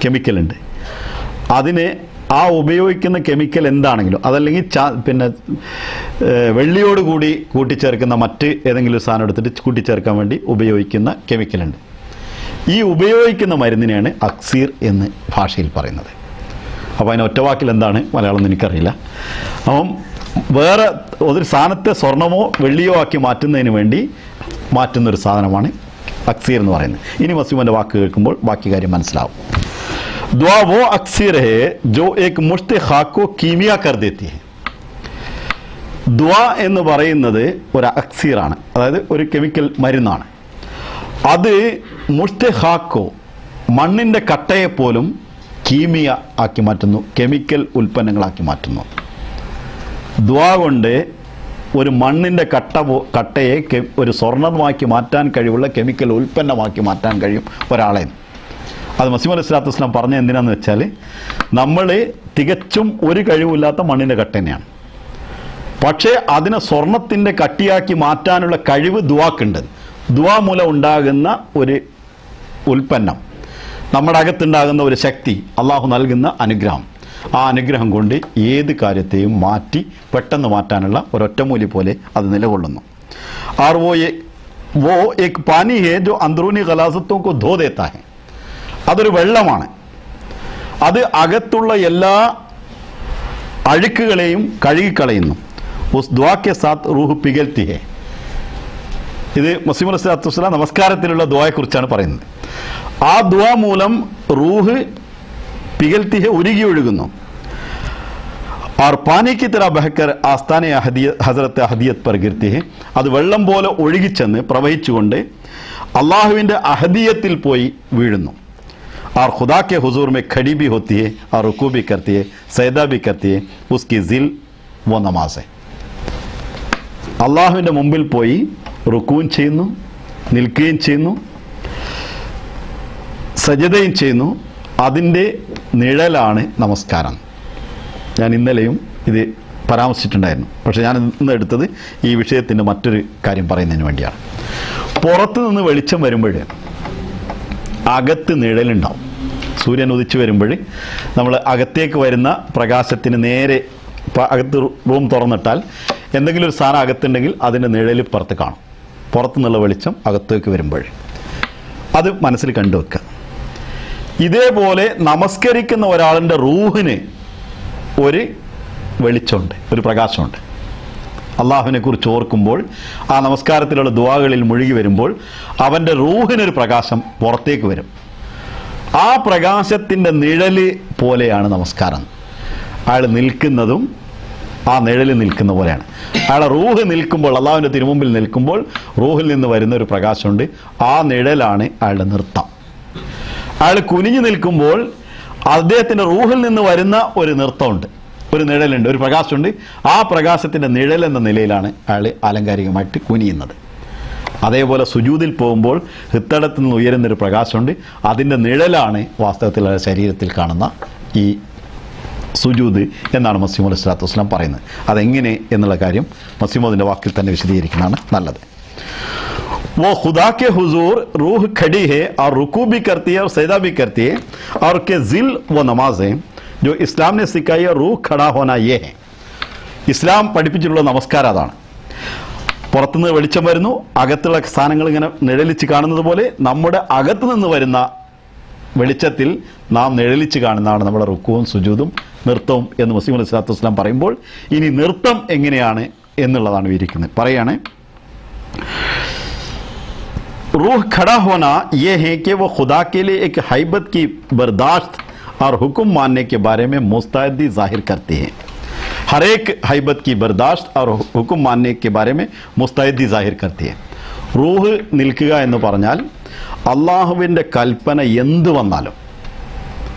കെമിക്കലുണ്ട്. അതിന് ആ ഉപയോഗിക്കുന്ന കെമിക്കൽ എന്താണെങ്കിലും അതല്ലെങ്കിൽ പിന്നെ വെള്ളിയോട് കൂടി കൂട്ടിച്ചേർക്കുന്ന മറ്റ് ഏതെങ്കിലും ഒരു സാധനം എടുത്തിട്ട് കൂട്ടിച്ചേർക്കാൻ വേണ്ടി ഉപയോഗിക്കുന്ന കെമിക്കലുണ്ട്. ഈ ഉപയോഗിക്കുന്ന മരുന്നിനെയാണ് അക്സീർ എന്ന് ഭാഷയിൽ പറയുന്നത്. അപ്പോൾ അതിന് ഒറ്റവാക്കിൽ എന്താണ് മലയാളം എനിക്കറിയില്ല. അപ്പം വേറെ ഒരു സാധനത്തെ സ്വർണമോ വെള്ളിയോ ആക്കി മാറ്റുന്നതിന് വേണ്ടി മാറ്റുന്നൊരു സാധനമാണ് അക്സീർ എന്ന് പറയുന്നത്. ഇനി മസ്യൂമിൻ്റെ വാക്ക് കേൾക്കുമ്പോൾ ബാക്കി കാര്യം മനസ്സിലാവും. दुआ वो अक्सर है जो एक मुश्त खाक को कीमिया कर देती है. ദുആ എന്ന് പറയുന്നത് ഒരു അക്സീറാണ്, അതായത് ഒരു കെമിക്കൽ മരുന്നാണ്. അത് മുഷ്ത് ഖാക്കോ മണ്ണിൻ്റെ കട്ടയെപ്പോലും കീമിയ ആക്കി മാറ്റുന്നു, കെമിക്കൽ ഉൽപ്പന്നങ്ങളാക്കി മാറ്റുന്നു. ദുആ കൊണ്ട് ഒരു മണ്ണിൻ്റെ കട്ടയെ ഒരു സ്വർണ്ണമാക്കി മാറ്റാൻ കഴിവുള്ള കെമിക്കൽ ഉൽപ്പന്നമാക്കി മാറ്റാൻ കഴിയും ഒരാളെ. അത് മസീഹ് അലൈഹി സ്വലാത്തു വസ്സലാം പറഞ്ഞ എന്തിനാന്ന് വെച്ചാൽ നമ്മൾ തികച്ചും ഒരു കഴിവില്ലാത്ത മണ്ണിൻ്റെ കട്ട തന്നെയാണ്. പക്ഷേ അതിനെ സ്വർണത്തിൻ്റെ കട്ടിയാക്കി മാറ്റാനുള്ള കഴിവ് ദുആക്കുണ്ട്. ദുആ മൂലം ഉണ്ടാകുന്ന ഒരു ഉൽപ്പന്നം, നമ്മുടെ അകത്തുണ്ടാകുന്ന ഒരു ശക്തി, അള്ളാഹു നൽകുന്ന അനുഗ്രഹം. ആ അനുഗ്രഹം കൊണ്ട് ഏത് കാര്യത്തെയും മാറ്റി പെട്ടെന്ന് മാറ്റാനുള്ള ഒരൊറ്റമൂലി പോലെ അത് നിലകൊള്ളുന്നു. और वो एक पानी है जो अंदरूनी गलाजतों को धो देता है. അതൊരു വെള്ളമാണ്. അത് അകത്തുള്ള എല്ലാ അഴുക്കുകളെയും കഴുകിക്കളയുന്നു. ഉസ് ദുആ കെ സാത്ത് റൂഹ് പിഗൽത്തി ഹെ. ഇത് മസീഹ് അലൈഹി സ്വലാത്തു വസ്സലാം നമസ്കാരത്തിലുള്ള ദുആയെക്കുറിച്ചാണ് പറയുന്നത്. ആ ദുആ മൂലം റൂഹ് പിഗൽത്തി ഹെ, ഉരുകി ഒഴുകുന്നു. और पानी की तरह बहकर आस्ताने हजरत अहदियत पर गिरती है. അത് വെള്ളം പോലെ ഒഴുകിച്ചെന്ന് പ്രവഹിച്ചുകൊണ്ട് അള്ളാഹുവിൻ്റെ അഹദിയത്തിൽ പോയി വീഴുന്നു. और खुदा के हुजूर में खड़ी भी होती है और रुकू भी करती है, सजदा भी करती है. उसकी जिल वो नमाज है. അള്ളാഹുവിൻ്റെ മുമ്പിൽ പോയി റുക്കൂൻ ചെയ്യുന്നു, നിൽക്കുകയും ചെയ്യുന്നു, സജദയും ചെയ്യുന്നു. അതിൻ്റെ നിഴലാണ് നമസ്കാരം. ഞാൻ ഇന്നലെയും ഇത് പരാമർശിച്ചിട്ടുണ്ടായിരുന്നു. പക്ഷേ ഞാൻ ഇന്ന് എടുത്തത് ഈ വിഷയത്തിൻ്റെ മറ്റൊരു കാര്യം പറയുന്നതിന് വേണ്ടിയാണ്. പുറത്തു നിന്ന് വെളിച്ചം വരുമ്പോൾ അകത്ത് നിഴലുണ്ടാവും. സൂര്യൻ ഉദിച്ചു വരുമ്പോൾ നമ്മൾ അകത്തേക്ക് വരുന്ന പ്രകാശത്തിന് നേരെ അകത്ത് റൂം തുറന്നിട്ടാൽ എന്തെങ്കിലും ഒരു സാധനം അകത്തുണ്ടെങ്കിൽ അതിൻ്റെ നിഴൽ പുറത്ത് കാണും. പുറത്തുനിന്നുള്ള വെളിച്ചം അകത്തേക്ക് വരുമ്പോൾ അത് മനസ്സിൽ കണ്ടുവെക്കുക. ഇതേപോലെ നമസ്കരിക്കുന്ന ഒരാളിൻ്റെ റൂഹിന് ഒരു വെളിച്ചമുണ്ട്, ഒരു പ്രകാശമുണ്ട്. അള്ളാഹുവിനെ കുറിച്ച് ഓർക്കുമ്പോൾ ആ നമസ്കാരത്തിലുള്ള ദുആകളിൽ മുഴുകി വരുമ്പോൾ അവൻ്റെ റൂഹിനൊരു പ്രകാശം പുറത്തേക്ക് വരും. ആ പ്രകാശത്തിൻ്റെ നിഴല് പോലെയാണ് നമസ്കാരം. അയാൾ നിൽക്കുന്നതും ആ നിഴൽ നിൽക്കുന്ന പോലെയാണ്. അയാളെ റൂഹ് നിൽക്കുമ്പോൾ, അള്ളാഹുവിൻ്റെ തിരുമുമ്പിൽ നിൽക്കുമ്പോൾ റൂഹിൽ നിന്ന് വരുന്ന ഒരു പ്രകാശമുണ്ട്. ആ നിഴലാണ് അയാളുടെ നൃത്തം. അയാൾ കുനിഞ്ഞു നിൽക്കുമ്പോൾ അദ്ദേഹത്തിൻ്റെ റൂഹിൽ നിന്ന് വരുന്ന ഒരു നൃത്തമുണ്ട്, ഒരു നിഴലുണ്ട്, ഒരു പ്രകാശമുണ്ട്. ആ പ്രകാശത്തിൻ്റെ നിഴൽ എന്ന നിലയിലാണ് അയാൾ ആലങ്കാരികമായിട്ട് കുനിയുന്നത്. അതേപോലെ സുജൂദിൽ പോകുമ്പോൾ ഹൃത്തടത്തിൽ നിന്ന് ഉയരുന്നൊരു പ്രകാശമുണ്ട്. അതിൻ്റെ നിഴലാണ് വാസ്തവത്തിൽ ശരീരത്തിൽ കാണുന്ന ഈ സുജൂദ് എന്നാണ് മസീഹ് അലൈഹി സ്വലാത്തു വസ്സലാം പറയുന്നത്. അതെങ്ങനെ എന്നുള്ള കാര്യം മസീഹ് വാക്കിൽ തന്നെ വിശദീകരിക്കുന്നതാണ് നല്ലത്. वो खुदा के हुजूर रूह खड़ी है और रुकू भी करती है और सजदा भी करती है और के जिल व नमाज़ें जो इस्लाम ने सिखाई है. रूह खड़ा होना ये है. ഇസ്ലാം പഠിപ്പിച്ചിട്ടുള്ള നമസ്കാരം അതാണ്. പുറത്തുനിന്ന് വെളിച്ചം വരുന്നു, അകത്തുള്ള സ്ഥാനങ്ങൾ ഇങ്ങനെ നിഴലിച്ച് കാണുന്നത് പോലെ നമ്മുടെ അകത്തു നിന്ന് വരുന്ന വെളിച്ചത്തിൽ നാം നിഴലിച്ച് കാണുന്നതാണ് നമ്മുടെ റുക്കുവും സുജൂദും നൃത്തവും എന്ന് മസീഹ് അലൈഹി സ്വലാത്തു വസ്സലാം പറയുമ്പോൾ ഇനി നൃത്തം എങ്ങനെയാണ് എന്നുള്ളതാണ് വിവരിക്കുന്നത്. പറയാണ്, रूह खड़ा होना यह है कि वो खुदा के लिए एक हैबत की बर्दाश्त और हुक्म मानने के बारे में मुस्तैदी जाहिर करती है. हर एक हैबत की बर्दाश्त और हुक्म मानने के बारे में मुस्तैदी जाहिर करती है. റൂഹ് നിൽക്കുക എന്ന് പറഞ്ഞാൽ അള്ളാഹുവിൻ്റെ കൽപ്പന എന്ത് വന്നാലും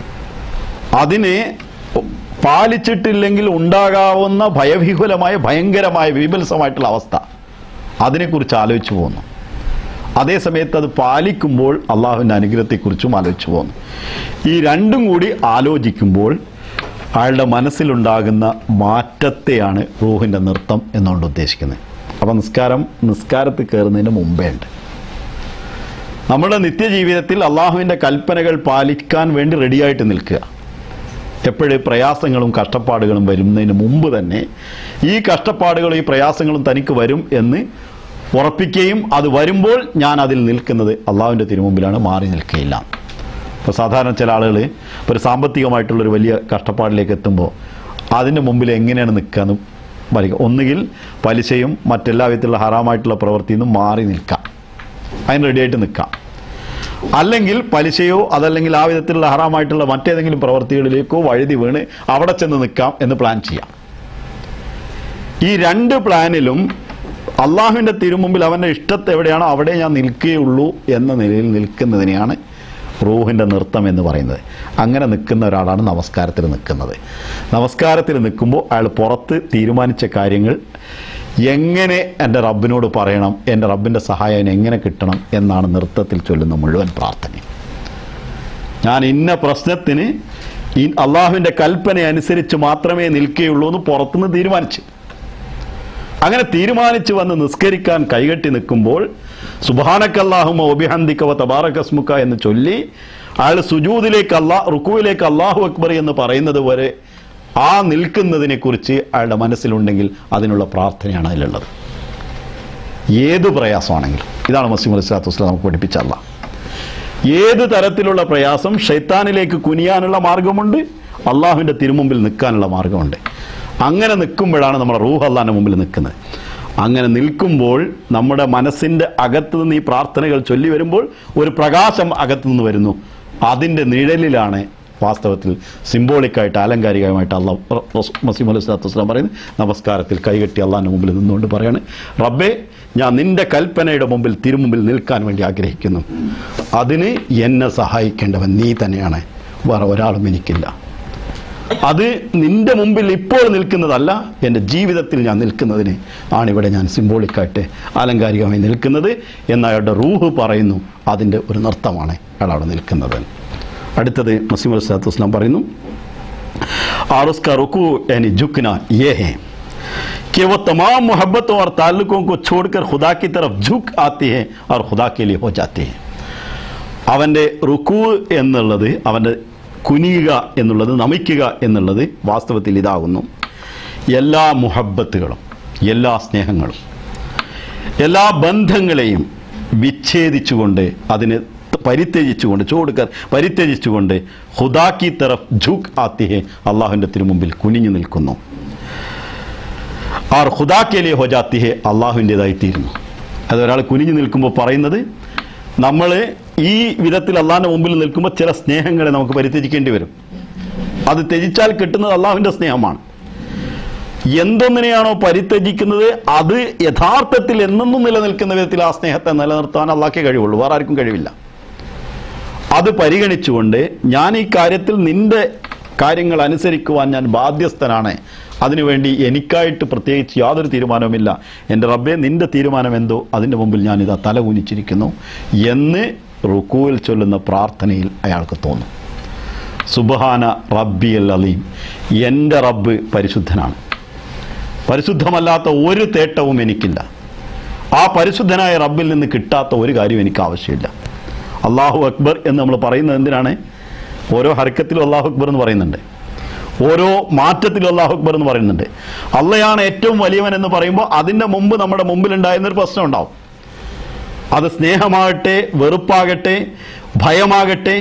അതിനെ പാലിച്ചിട്ടില്ലെങ്കിൽ ഉണ്ടാകാവുന്ന ഭയവിഹുലമായ ഭയങ്കരമായ വിപൽസമായിട്ടുള്ള അവസ്ഥ, അതിനെക്കുറിച്ച് ആലോചിച്ചു പോകുന്നു. അതേസമയത്ത് അത് പാലിക്കുമ്പോൾ അള്ളാഹുവിൻ്റെ അനുഗ്രഹത്തെക്കുറിച്ചും ആലോചിച്ചു പോകുന്നു. ഈ രണ്ടും കൂടി ആലോചിക്കുമ്പോൾ അയാളുടെ മനസ്സിലുണ്ടാകുന്ന മാറ്റത്തെയാണ് റൂഹിൻ്റെ നൃത്തം എന്നുകൊണ്ട് ഉദ്ദേശിക്കുന്നത്. അപ്പോൾ നിസ്കാരത്തിൽ കയറുന്നതിന് മുമ്പേ ഉണ്ട്. നമ്മുടെ നിത്യജീവിതത്തിൽ അള്ളാഹുവിൻ്റെ കൽപ്പനകൾ പാലിക്കാൻ വേണ്ടി റെഡിയായിട്ട് നിൽക്കുക. എപ്പോഴും പ്രയാസങ്ങളും കഷ്ടപ്പാടുകളും വരുന്നതിന് മുമ്പ് തന്നെ ഈ കഷ്ടപ്പാടുകളും ഈ പ്രയാസങ്ങളും തനിക്ക് വരും എന്ന് ഉറപ്പിക്കുകയും അത് വരുമ്പോൾ ഞാൻ അതിൽ നിൽക്കുന്നത് അള്ളാഹുവിൻ്റെ തിരുമുമ്പിലാണ്, മാറി നിൽക്കുകയില്ല. ഇപ്പോൾ സാധാരണ ചില ആളുകൾ ഒരു സാമ്പത്തികമായിട്ടുള്ളൊരു വലിയ കഷ്ടപ്പാടിലേക്ക് എത്തുമ്പോൾ അതിൻ്റെ മുമ്പിൽ എങ്ങനെയാണ് നിൽക്കുകയെന്ന് പറയുക. ഒന്നുകിൽ പലിശയും മറ്റെല്ലാ വിധത്തിലുള്ള ഹറാമായിട്ടുള്ള പ്രവൃത്തിയിൽ നിന്നും മാറി നിൽക്കാം, അതിന് റെഡിയായിട്ട് നിൽക്കാം. അല്ലെങ്കിൽ പലിശയോ അതല്ലെങ്കിൽ ആ വിധത്തിലുള്ള ഹറാമായിട്ടുള്ള മറ്റേതെങ്കിലും പ്രവൃത്തികളിലേക്കോ വഴുതി വീണ് അവിടെ ചെന്ന് നിൽക്കാം എന്ന് പ്ലാൻ ചെയ്യാം. ഈ രണ്ട് പ്ലാനിലും അള്ളാഹുവിൻ്റെ തിരുമുമ്പിൽ അവൻ്റെ ഇഷ്ടത്തെ എവിടെയാണോ അവിടെ ഞാൻ നിൽക്കുകയുള്ളൂ എന്ന നിലയിൽ നിൽക്കുന്നതിനെയാണ് റൂഹിൻ്റെ നൃത്തം എന്ന് പറയുന്നത്. അങ്ങനെ നിൽക്കുന്ന ഒരാളാണ് നമസ്കാരത്തിൽ നിൽക്കുന്നത്. നമസ്കാരത്തിൽ നിൽക്കുമ്പോൾ അയാൾ പുറത്ത് തീരുമാനിച്ച കാര്യങ്ങൾ എങ്ങനെ എൻ്റെ റബ്ബിനോട് പറയണം, എൻ്റെ റബ്ബിൻ്റെ സഹായം എങ്ങനെ കിട്ടണം എന്നാണ് നൃത്തത്തിൽ ചൊല്ലുന്ന മുഴുവൻ പ്രാർത്ഥന. ഞാൻ ഇന്ന പ്രശ്നത്തിന് അള്ളാഹുവിൻ്റെ കൽപ്പന അനുസരിച്ച് മാത്രമേ നിൽക്കുകയുള്ളൂ എന്ന് പുറത്തുനിന്ന് തീരുമാനിച്ചു. അങ്ങനെ തീരുമാനിച്ചു വന്ന് നിസ്കരിക്കാൻ കൈകെട്ടി നിൽക്കുമ്പോൾ സുബ്ഹാനക്കല്ലാഹുമ്മ വബിഹംദിക വതബാറകസ്മുക എന്ന് ചൊല്ലി അയാൾ സുജൂദിലേക്ക് റുക്കുവിലേക്ക് അല്ലാഹു അക്ബർ എന്ന് പറയുന്നത് വരെ ആ നിൽക്കുന്നതിനെ കുറിച്ച് അയാളുടെ മനസ്സിലുണ്ടെങ്കിൽ അതിനുള്ള പ്രാർത്ഥനയാണ് അതിലുള്ളത്. ഏത് പ്രയാസമാണെങ്കിലും ഇതാണ് മസീഹ് അലൈഹിസ്സലാത്തു വസ്സലാം നമുക്ക് പഠിപ്പിച്ച അല്ലാഹ്. ഏത് തരത്തിലുള്ള പ്രയാസം, ഷൈത്താനിലേക്ക് കുനിയാനുള്ള മാർഗമുണ്ട്, അള്ളാഹുവിൻ്റെ തിരുമുമ്പിൽ നിൽക്കാനുള്ള മാർഗമുണ്ട്. അങ്ങനെ നിൽക്കുമ്പോഴാണ് നമ്മുടെ റൂഹ് അള്ളാഹിൻ്റെ മുമ്പിൽ നിൽക്കുന്നത്. അങ്ങനെ നിൽക്കുമ്പോൾ നമ്മുടെ മനസ്സിൻ്റെ അകത്ത് നിന്ന് ഈ പ്രാർത്ഥനകൾ ചൊല്ലി വരുമ്പോൾ ഒരു പ്രകാശം അകത്തു നിന്ന് വരുന്നു. അതിൻ്റെ നിഴലിലാണ് വാസ്തവത്തിൽ സിംബോളിക്കായിട്ട് ആലങ്കാരികമായിട്ട് അള്ളാഹ് മസീഹ് അലൈഹിസ്സലാത്തു വസ്സലാം പറയുന്നത്. നമസ്കാരത്തിൽ കൈകെട്ടി അള്ളാഹിൻ്റെ മുമ്പിൽ നിന്നുകൊണ്ട് പറയാണ്, റബ്ബേ ഞാൻ നിൻ്റെ കൽപ്പനയുടെ മുമ്പിൽ തിരുമുമ്പിൽ നിൽക്കാൻ വേണ്ടി ആഗ്രഹിക്കുന്നു. അതിന് എന്നെ സഹായിക്കേണ്ടവൻ നീ തന്നെയാണ്, വേറെ ഒരാളും എനിക്കില്ല. അത് നിൻ്റെ മുമ്പിൽ ഇപ്പോൾ നിൽക്കുന്നതല്ല, എൻ്റെ ജീവിതത്തിൽ ഞാൻ നിൽക്കുന്നതിന് ആണിവിടെ ഞാൻ സിംബോളിക്കായിട്ട് ആലങ്കാരികമായി നിൽക്കുന്നത് എന്ന് അയാളുടെ റൂഹ് പറയുന്നു. അതിൻ്റെ ഒരു നൃത്തമാണ് അയാൾ അവിടെ നിൽക്കുന്നത്. അടുത്തത് മസീഹ് അലൈഹിസ്സലാത്തു വസ്സലാം പറയുന്നു, और उसका रुकू यानी झुकना ये है कि वो तमाम मोहब्बतों और ताल्लुकों को छोड़कर खुदा की तरफ झुक आती है और खुदा के लिए हो जाती है. അവൻ്റെ റുക്കൂ എന്നുള്ളത്, അവൻ്റെ കുനിയുക എന്നുള്ളത്, നമിക്കുക എന്നുള്ളത് വാസ്തവത്തിൽ ഇതാകുന്നു. എല്ലാ മുഹബ്ബത്തുകളും, എല്ലാ സ്നേഹങ്ങളും, എല്ലാ ബന്ധങ്ങളെയും വിച്ഛേദിച്ചുകൊണ്ട്, അതിനെ പരിത്യജിച്ചുകൊണ്ട് ഖുദാ കി തറഫ് ഝുക് ആത്തി ഹെ, അള്ളാഹുവിൻ്റെ തിരുമുമ്പിൽ കുനിഞ്ഞു നിൽക്കുന്നു. ആർ ഖുദാ കെ ലിയെ ഹോ ജാത്തി ഹെ, അള്ളാഹുവിൻ്റെതായിത്തീരുന്നു. അത് ഒരാൾ കുനിഞ്ഞു നിൽക്കുമ്പോൾ പറയുന്നത്, നമ്മൾ ഈ വിധത്തിൽ അള്ളാഹിൻ്റെ മുമ്പിൽ നിൽക്കുമ്പോൾ ചില സ്നേഹങ്ങളെ നമുക്ക് പരിത്യജിക്കേണ്ടി വരും. അത് ത്യജിച്ചാൽ കിട്ടുന്നത് അള്ളാഹുവിൻ്റെ സ്നേഹമാണ്. എന്തൊന്നിനെയാണോ പരിത്യജിക്കുന്നത് അത് യഥാർത്ഥത്തിൽ എന്നെന്നും നിലനിൽക്കുന്ന വിധത്തിൽ ആ സ്നേഹത്തെ നിലനിർത്താൻ അള്ളാഹ്ക്കേ കഴിവുള്ളൂ, വേറെ ആർക്കും കഴിവില്ല. അത് പരിഗണിച്ചുകൊണ്ട് ഞാൻ ഈ കാര്യത്തിൽ നിന്റെ കാര്യങ്ങൾ അനുസരിക്കുവാൻ ഞാൻ ബാധ്യസ്ഥനാണ്, അതിനുവേണ്ടി എനിക്കായിട്ട് പ്രത്യേകിച്ച് യാതൊരു തീരുമാനവുമില്ല, എൻ്റെ റബ്ബേ നിന്റെ തീരുമാനം എന്തോ അതിൻ്റെ മുമ്പിൽ ഞാനിതാ തല കുനിച്ചിരിക്കുന്നു എന്ന് റുക്കൂവിൽ ചൊല്ലുന്ന പ്രാർത്ഥനയിൽ അയാൾക്ക് തോന്നും. സുബ്ഹാന റബ്ബിയൽ അലീം, എൻ്റെ റബ്ബ് പരിശുദ്ധനാണ്, പരിശുദ്ധമല്ലാത്ത ഒരു തേട്ടവും എനിക്കില്ല, ആ പരിശുദ്ധനായ റബ്ബിൽ നിന്ന് കിട്ടാത്ത ഒരു കാര്യം എനിക്ക് ആവശ്യമില്ല. അള്ളാഹു അക്ബർ എന്ന് നമ്മൾ പറയുന്നത് എന്തിനാണ്? ഓരോ ഹർക്കത്തിലും അള്ളാഹു അക്ബർ എന്ന് പറയുന്നുണ്ട്, ഓരോ മാറ്റത്തിലും അള്ളാഹു അക്ബർ എന്ന് പറയുന്നുണ്ട്. അള്ളയാണ് ഏറ്റവും വലിയവൻ എന്ന് പറയുമ്പോൾ അതിൻ്റെ മുമ്പ് നമ്മുടെ മുമ്പിലുണ്ടായിരുന്നൊരു പ്രശ്നം ഉണ്ടാവും. അത് സ്നേഹമാകട്ടെ, വെറുപ്പാകട്ടെ, ഭയമാകട്ടെ,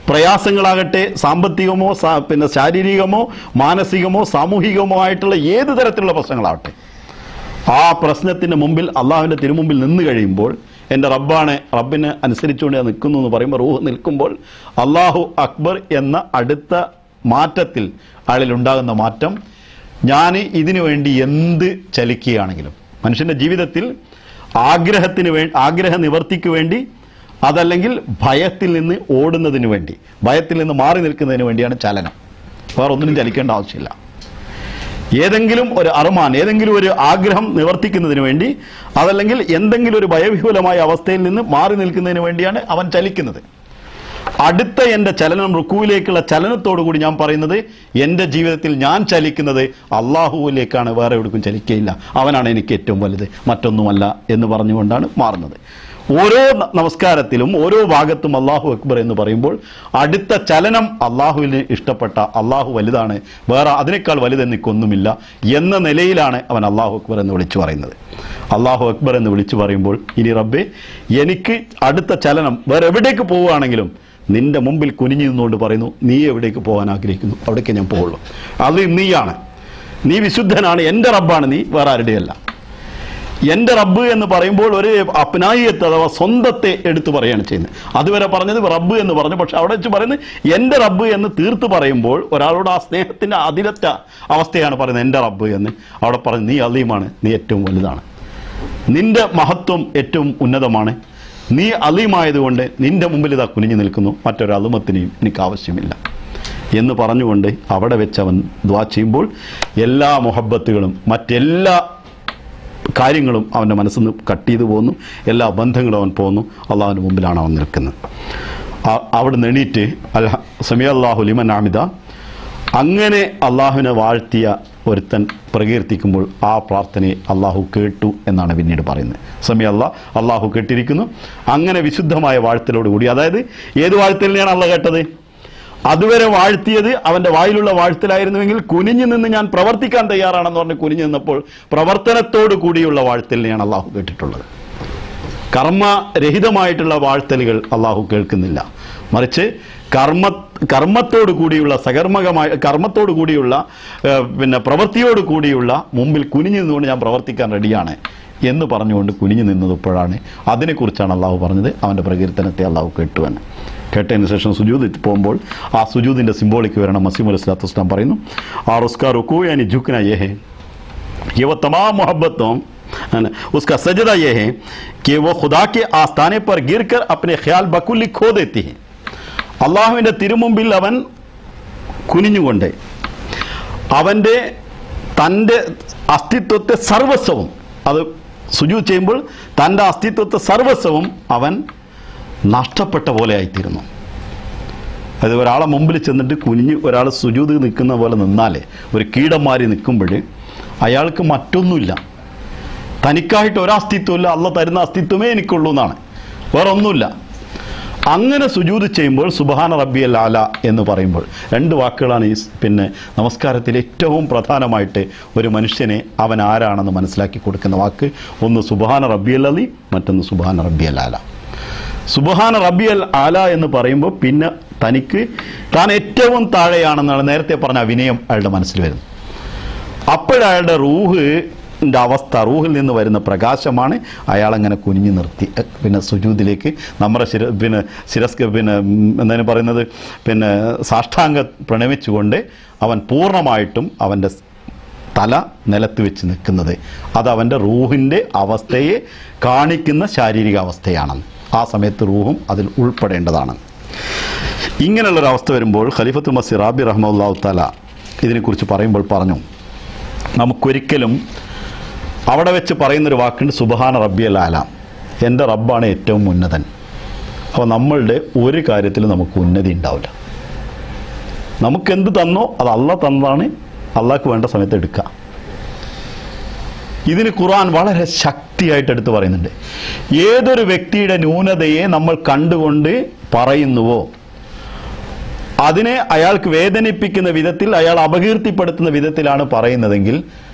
പ്രയാസങ്ങളാകട്ടെ, സാമ്പത്തികമോ ശാരീരികമോ മാനസികമോ സാമൂഹികമോ ആയിട്ടുള്ള ഏത് തരത്തിലുള്ള പ്രശ്നങ്ങളാവട്ടെ, ആ പ്രശ്നത്തിൻ്റെ മുമ്പിൽ അള്ളാഹുവിൻ്റെ തിരുമുമ്പിൽ നിന്ന് കഴിയുമ്പോൾ എൻ്റെ റബ്ബാണ്, റബ്ബിനെ അനുസരിച്ചുകൊണ്ട് ഞാൻ നിൽക്കുന്നു എന്ന് പറയുമ്പോൾ റൂഹ് നിൽക്കുമ്പോൾ അള്ളാഹു അക്ബർ എന്ന അടുത്ത മാറ്റത്തിൽ അയാളിലുണ്ടാകുന്ന മാറ്റം, ഞാൻ ഇതിനു വേണ്ടി എന്ത് ചലിക്കുകയാണെങ്കിലും മനുഷ്യൻ്റെ ജീവിതത്തിൽ ആഗ്രഹ നിവർത്തിക്ക് വേണ്ടി, അതല്ലെങ്കിൽ ഭയത്തിൽ നിന്ന് ഓടുന്നതിന് വേണ്ടി, ഭയത്തിൽ നിന്ന് മാറി നിൽക്കുന്നതിന് വേണ്ടിയാണ് ചലനം. വേറെ ഒന്നിനും ചലിക്കേണ്ട ആവശ്യമില്ല. ഏതെങ്കിലും ഒരു അർമാൻ, ഏതെങ്കിലും ഒരു ആഗ്രഹം നിവർത്തിക്കുന്നതിന് വേണ്ടി, അതല്ലെങ്കിൽ എന്തെങ്കിലും ഒരു ഭയവിഹുലമായ അവസ്ഥയിൽ നിന്ന് മാറി നിൽക്കുന്നതിന് വേണ്ടിയാണ് അവൻ ചലിക്കുന്നത്. അടുത്ത എൻ്റെ ചലനം, റുക്കൂവിലേക്കുള്ള ചലനത്തോടു കൂടി ഞാൻ പറയുന്നത് എൻ്റെ ജീവിതത്തിൽ ഞാൻ ചലിക്കുന്നത് അള്ളാഹുവിലേക്കാണ്, വേറെ എവിടേക്കും ചലിക്കുകയില്ല, അവനാണ് എനിക്ക് ഏറ്റവും വലുത്, മറ്റൊന്നുമല്ല എന്ന് പറഞ്ഞുകൊണ്ടാണ് മാറുന്നത്. ഓരോ നമസ്കാരത്തിലും ഓരോ ഭാഗത്തും അല്ലാഹു അക്ബർ എന്ന് പറയുമ്പോൾ അടുത്ത ചലനം അള്ളാഹുവിന് ഇഷ്ടപ്പെട്ട അള്ളാഹു വലുതാണ്, വേറെ അതിനേക്കാൾ വലുതെന്നിക്കൊന്നുമില്ല എന്ന നിലയിലാണ് അവൻ അല്ലാഹു അക്ബർ എന്ന് വിളിച്ചു പറയുന്നത്. അല്ലാഹു അക്ബർ എന്ന് വിളിച്ചു പറയുമ്പോൾ ഇനി റബ്ബേ എനിക്ക് അടുത്ത ചലനം വേറെ എവിടേക്ക് പോവുകയാണെങ്കിലും നിന്റെ മുമ്പിൽ കുനിഞ്ഞു നിന്നുകൊണ്ട് പറയുന്നു, നീ എവിടേക്ക് പോകാൻ ആഗ്രഹിക്കുന്നു അവിടേക്ക് ഞാൻ പോവുള്ളൂ. അത് നീയാണ്, നീ വിശുദ്ധനാണ്, എൻ്റെ റബ്ബാണ് നീ, വേറെ ആരുടെയല്ല. എൻ്റെ റബ്ബ് എന്ന് പറയുമ്പോൾ ഒരു അപ്നായിയത്ത് അഥവാ സ്വന്തത്തെ എടുത്തു പറയുകയാണ് ചെയ്യുന്നത്. അതുവരെ പറഞ്ഞത് റബ്ബ് എന്ന് പറഞ്ഞു, പക്ഷെ അവിടെ വെച്ച് പറയുന്നത് എൻ്റെ റബ്ബ് എന്ന് തീർത്ത് പറയുമ്പോൾ ഒരാളോട് ആ സ്നേഹത്തിൻ്റെ അതിരറ്റ അവസ്ഥയാണ് പറയുന്നത് എൻ്റെ റബ്ബ് എന്ന്. അവിടെ പറഞ്ഞു നീ അലീമാണ്, നീ ഏറ്റവും വലുതാണ്, നിന്റെ മഹത്വം ഏറ്റവും ഉന്നതമാണ്, നീ അലീമായതുകൊണ്ട് നിന്റെ മുമ്പിൽ ഇതാ കുനിഞ്ഞു നിൽക്കുന്നു, മറ്റൊരു അലുമത്തിനെയും എനിക്ക് ആവശ്യമില്ല എന്ന് പറഞ്ഞുകൊണ്ട് അവിടെ വെച്ച് അവൻ ദുആ ചെയ്യുമ്പോൾ എല്ലാ മുഹബ്ബത്തുകളും മറ്റെല്ലാ കാര്യങ്ങളും അവൻ്റെ മനസ്സിൽ നിന്ന് കട്ട് ചെയ്തു പോകുന്നു, എല്ലാ ബന്ധങ്ങളും അവൻ പോകുന്നു, അള്ളാഹുവിൻ്റെ മുമ്പിലാണ് അവൻ നിൽക്കുന്നത്. അവിടെ എണീറ്റ് സമീഅ അല്ലാഹു ലിമൻ ഹമിദ, അങ്ങനെ അള്ളാഹുവിനെ വാഴ്ത്തിയ ഒരുത്തൻ പ്രകീർത്തിക്കുമ്പോൾ ആ പ്രാർത്ഥനയെ അള്ളാഹു കേട്ടു എന്നാണ് പിന്നീട് പറയുന്നത്. സമീഅ അള്ളാഹു കേട്ടിരിക്കുന്നു. അങ്ങനെ വിശുദ്ധമായ വാഴ്ത്തലോടുകൂടി, അതായത് ഏത് വാഴ്ത്തലിനെയാണ് അള്ളാഹ് കേട്ടത്? അതുവരെ വാഴ്ത്തിയത് അവൻ്റെ വായിലുള്ള വാഴ്ത്തലായിരുന്നുവെങ്കിൽ കുനിഞ്ഞു നിന്ന് ഞാൻ പ്രവർത്തിക്കാൻ തയ്യാറാണെന്ന് പറഞ്ഞ് കുനിഞ്ഞു നിന്നപ്പോൾ പ്രവർത്തനത്തോടു കൂടിയുള്ള വാഴ്ത്തലിനെയാണ് അള്ളാഹു കേട്ടിട്ടുള്ളത്. കർമ്മരഹിതമായിട്ടുള്ള വാഴ്ത്തലുകൾ അള്ളാഹു കേൾക്കുന്നില്ല, മറിച്ച് കർമ്മത്തോടു കൂടിയുള്ള സകർമ്മകമായ കർമ്മത്തോടു കൂടിയുള്ള പ്രവൃത്തിയോട് കൂടിയുള്ള മുമ്പിൽ കുനിഞ്ഞു നിന്നുകൊണ്ട് ഞാൻ പ്രവർത്തിക്കാൻ റെഡിയാണ് എന്ന് പറഞ്ഞുകൊണ്ട് കുനിഞ്ഞു നിന്നത് ഇപ്പോഴാണ്. അതിനെക്കുറിച്ചാണ് അള്ളാഹു പറഞ്ഞത് അവൻ്റെ പ്രകീർത്തനത്തെ അള്ളാഹു കേട്ടുവെന്ന്. കേട്ടതിന് ശേഷം സുജൂദ് പോകുമ്പോൾ ആ സുജൂദിൻ്റെ സിംബോളിക്ക് വരണം. മസീഹ് അലൈഹി സ്വലാത്തു വസ്സലാം പറയുന്നു, ആ റുസ്കാ റുക്കൂ यानी झुकना ये है कि वो तमाम मोहब्बतों उसका सजदा ये है कि वो खुदा के आस्थाने पर गिर कर अपने ख्याल बकुल्ली खो देती है. അള്ളാഹുവിൻ്റെ തിരുമുമ്പിൽ അവൻ കുനിഞ്ഞുകൊണ്ട് അവൻ്റെ തൻ്റെ അസ്തിത്വത്തെ സർവസ്വവും, അത് സുജൂദ് ചെയ്യുമ്പോൾ തൻ്റെ അസ്തിത്വത്തെ സർവസ്വവും അവൻ നഷ്ടപ്പെട്ട പോലെ ആയിത്തീരുന്നു. അത് ഒരാളെ മുമ്പിൽ ചെന്നിട്ട് കുനിഞ്ഞ് ഒരാൾ സുജൂദ് നിൽക്കുന്ന പോലെ നിന്നാലേ, ഒരു കീടന്മാരി നിൽക്കുമ്പോൾ അയാൾക്ക് മറ്റൊന്നുമില്ല, തനിക്കായിട്ട് ഒരസ്തിത്വമില്ല, അള്ള തരുന്ന അസ്തിത്വമേ എനിക്കുള്ളൂ എന്നാണ്, വേറെ ഒന്നുമില്ല. അങ്ങനെ സുജൂദ് ചെയ്യുമ്പോൾ സുബ്ഹാന റബ്ബിയൽ ആല എന്ന് പറയുമ്പോൾ രണ്ട് വാക്കുകളാണ് ഈ നമസ്കാരത്തിൽ ഏറ്റവും പ്രധാനമായിട്ട് ഒരു മനുഷ്യനെ അവൻ ആരാണെന്ന് മനസ്സിലാക്കി കൊടുക്കുന്ന വാക്ക്. ഒന്ന് സുബ്ഹാന റബ്ബിയൽ അലി, മറ്റൊന്ന് സുബ്ഹാന റബ്ബിയൽ ആല. സുബ്ഹാന റബ്ബിയൽ ആല എന്ന് പറയുമ്പോൾ പിന്നെ തനിക്ക് താൻ ഏറ്റവും താഴെയാണെന്നാണ് നേരത്തെ പറഞ്ഞ വിനയം അയാളുടെ മനസ്സിൽ വരുന്നത്. അപ്പോഴയാളുടെ റൂഹിൻ്റെ അവസ്ഥ, റൂഹിൽ നിന്ന് വരുന്ന പ്രകാശമാണ് അയാളങ്ങനെ കുനിഞ്ഞു നിർത്തി സുജൂദിലേക്ക് നമ്മുടെ ശിരസ്ക്ക് എന്താണ് പറയുന്നത് സാഷ്ടാംഗ പ്രണമിച്ചുകൊണ്ട് അവൻ പൂർണ്ണമായിട്ടും അവൻ്റെ തല നിലത്ത് വെച്ച് നിൽക്കുന്നത്. അത് അവൻ്റെ റൂഹിൻ്റെ അവസ്ഥയെ കാണിക്കുന്ന ശാരീരിക അവസ്ഥയാണ്. ആ സമയത്ത് റൂഹും അതിൽ ഉൾപ്പെടേണ്ടതാണ്. ഇങ്ങനെയുള്ളൊരവസ്ഥ വരുമ്പോൾ ഖലീഫത്തുൽ മസീഹ് റാബി റഹ്മത്തുള്ളാഹി തആല ഇതിനെക്കുറിച്ച് പറയുമ്പോൾ പറഞ്ഞു, നമുക്കൊരിക്കലും അവിടെ വെച്ച് പറയുന്നൊരു വാക്കുണ്ട് സുബ്ഹാന റബ്ബിയൽ ആല, എൻ്റെ റബ്ബാണ് ഏറ്റവും ഉന്നതൻ. അപ്പോൾ നമ്മളുടെ ഒരു കാര്യത്തിലും നമുക്ക് ഉന്നതി ഉണ്ടാവില്ല. നമുക്കെന്ത് തന്നോ അത് അള്ളാഹ് തന്നതാണ്, അള്ളാഹ്ക്ക് വേണ്ട സമയത്ത് എടുക്കുക. ഇതിന് ഖുർആൻ വളരെ ശക്തിയായിട്ട് എടുത്ത് പറയുന്നുണ്ട്. ഏതൊരു വ്യക്തിയുടെ ന്യൂനതയെ നമ്മൾ കണ്ടുകൊണ്ട് പറയുന്നുവോ അതിനെ അയാൾക്ക് വേദനിപ്പിക്കുന്ന വിധത്തിൽ, അയാൾ അപകീർത്തിപ്പെടുത്തുന്ന വിധത്തിലാണ് പറയുന്നതെങ്കിൽ,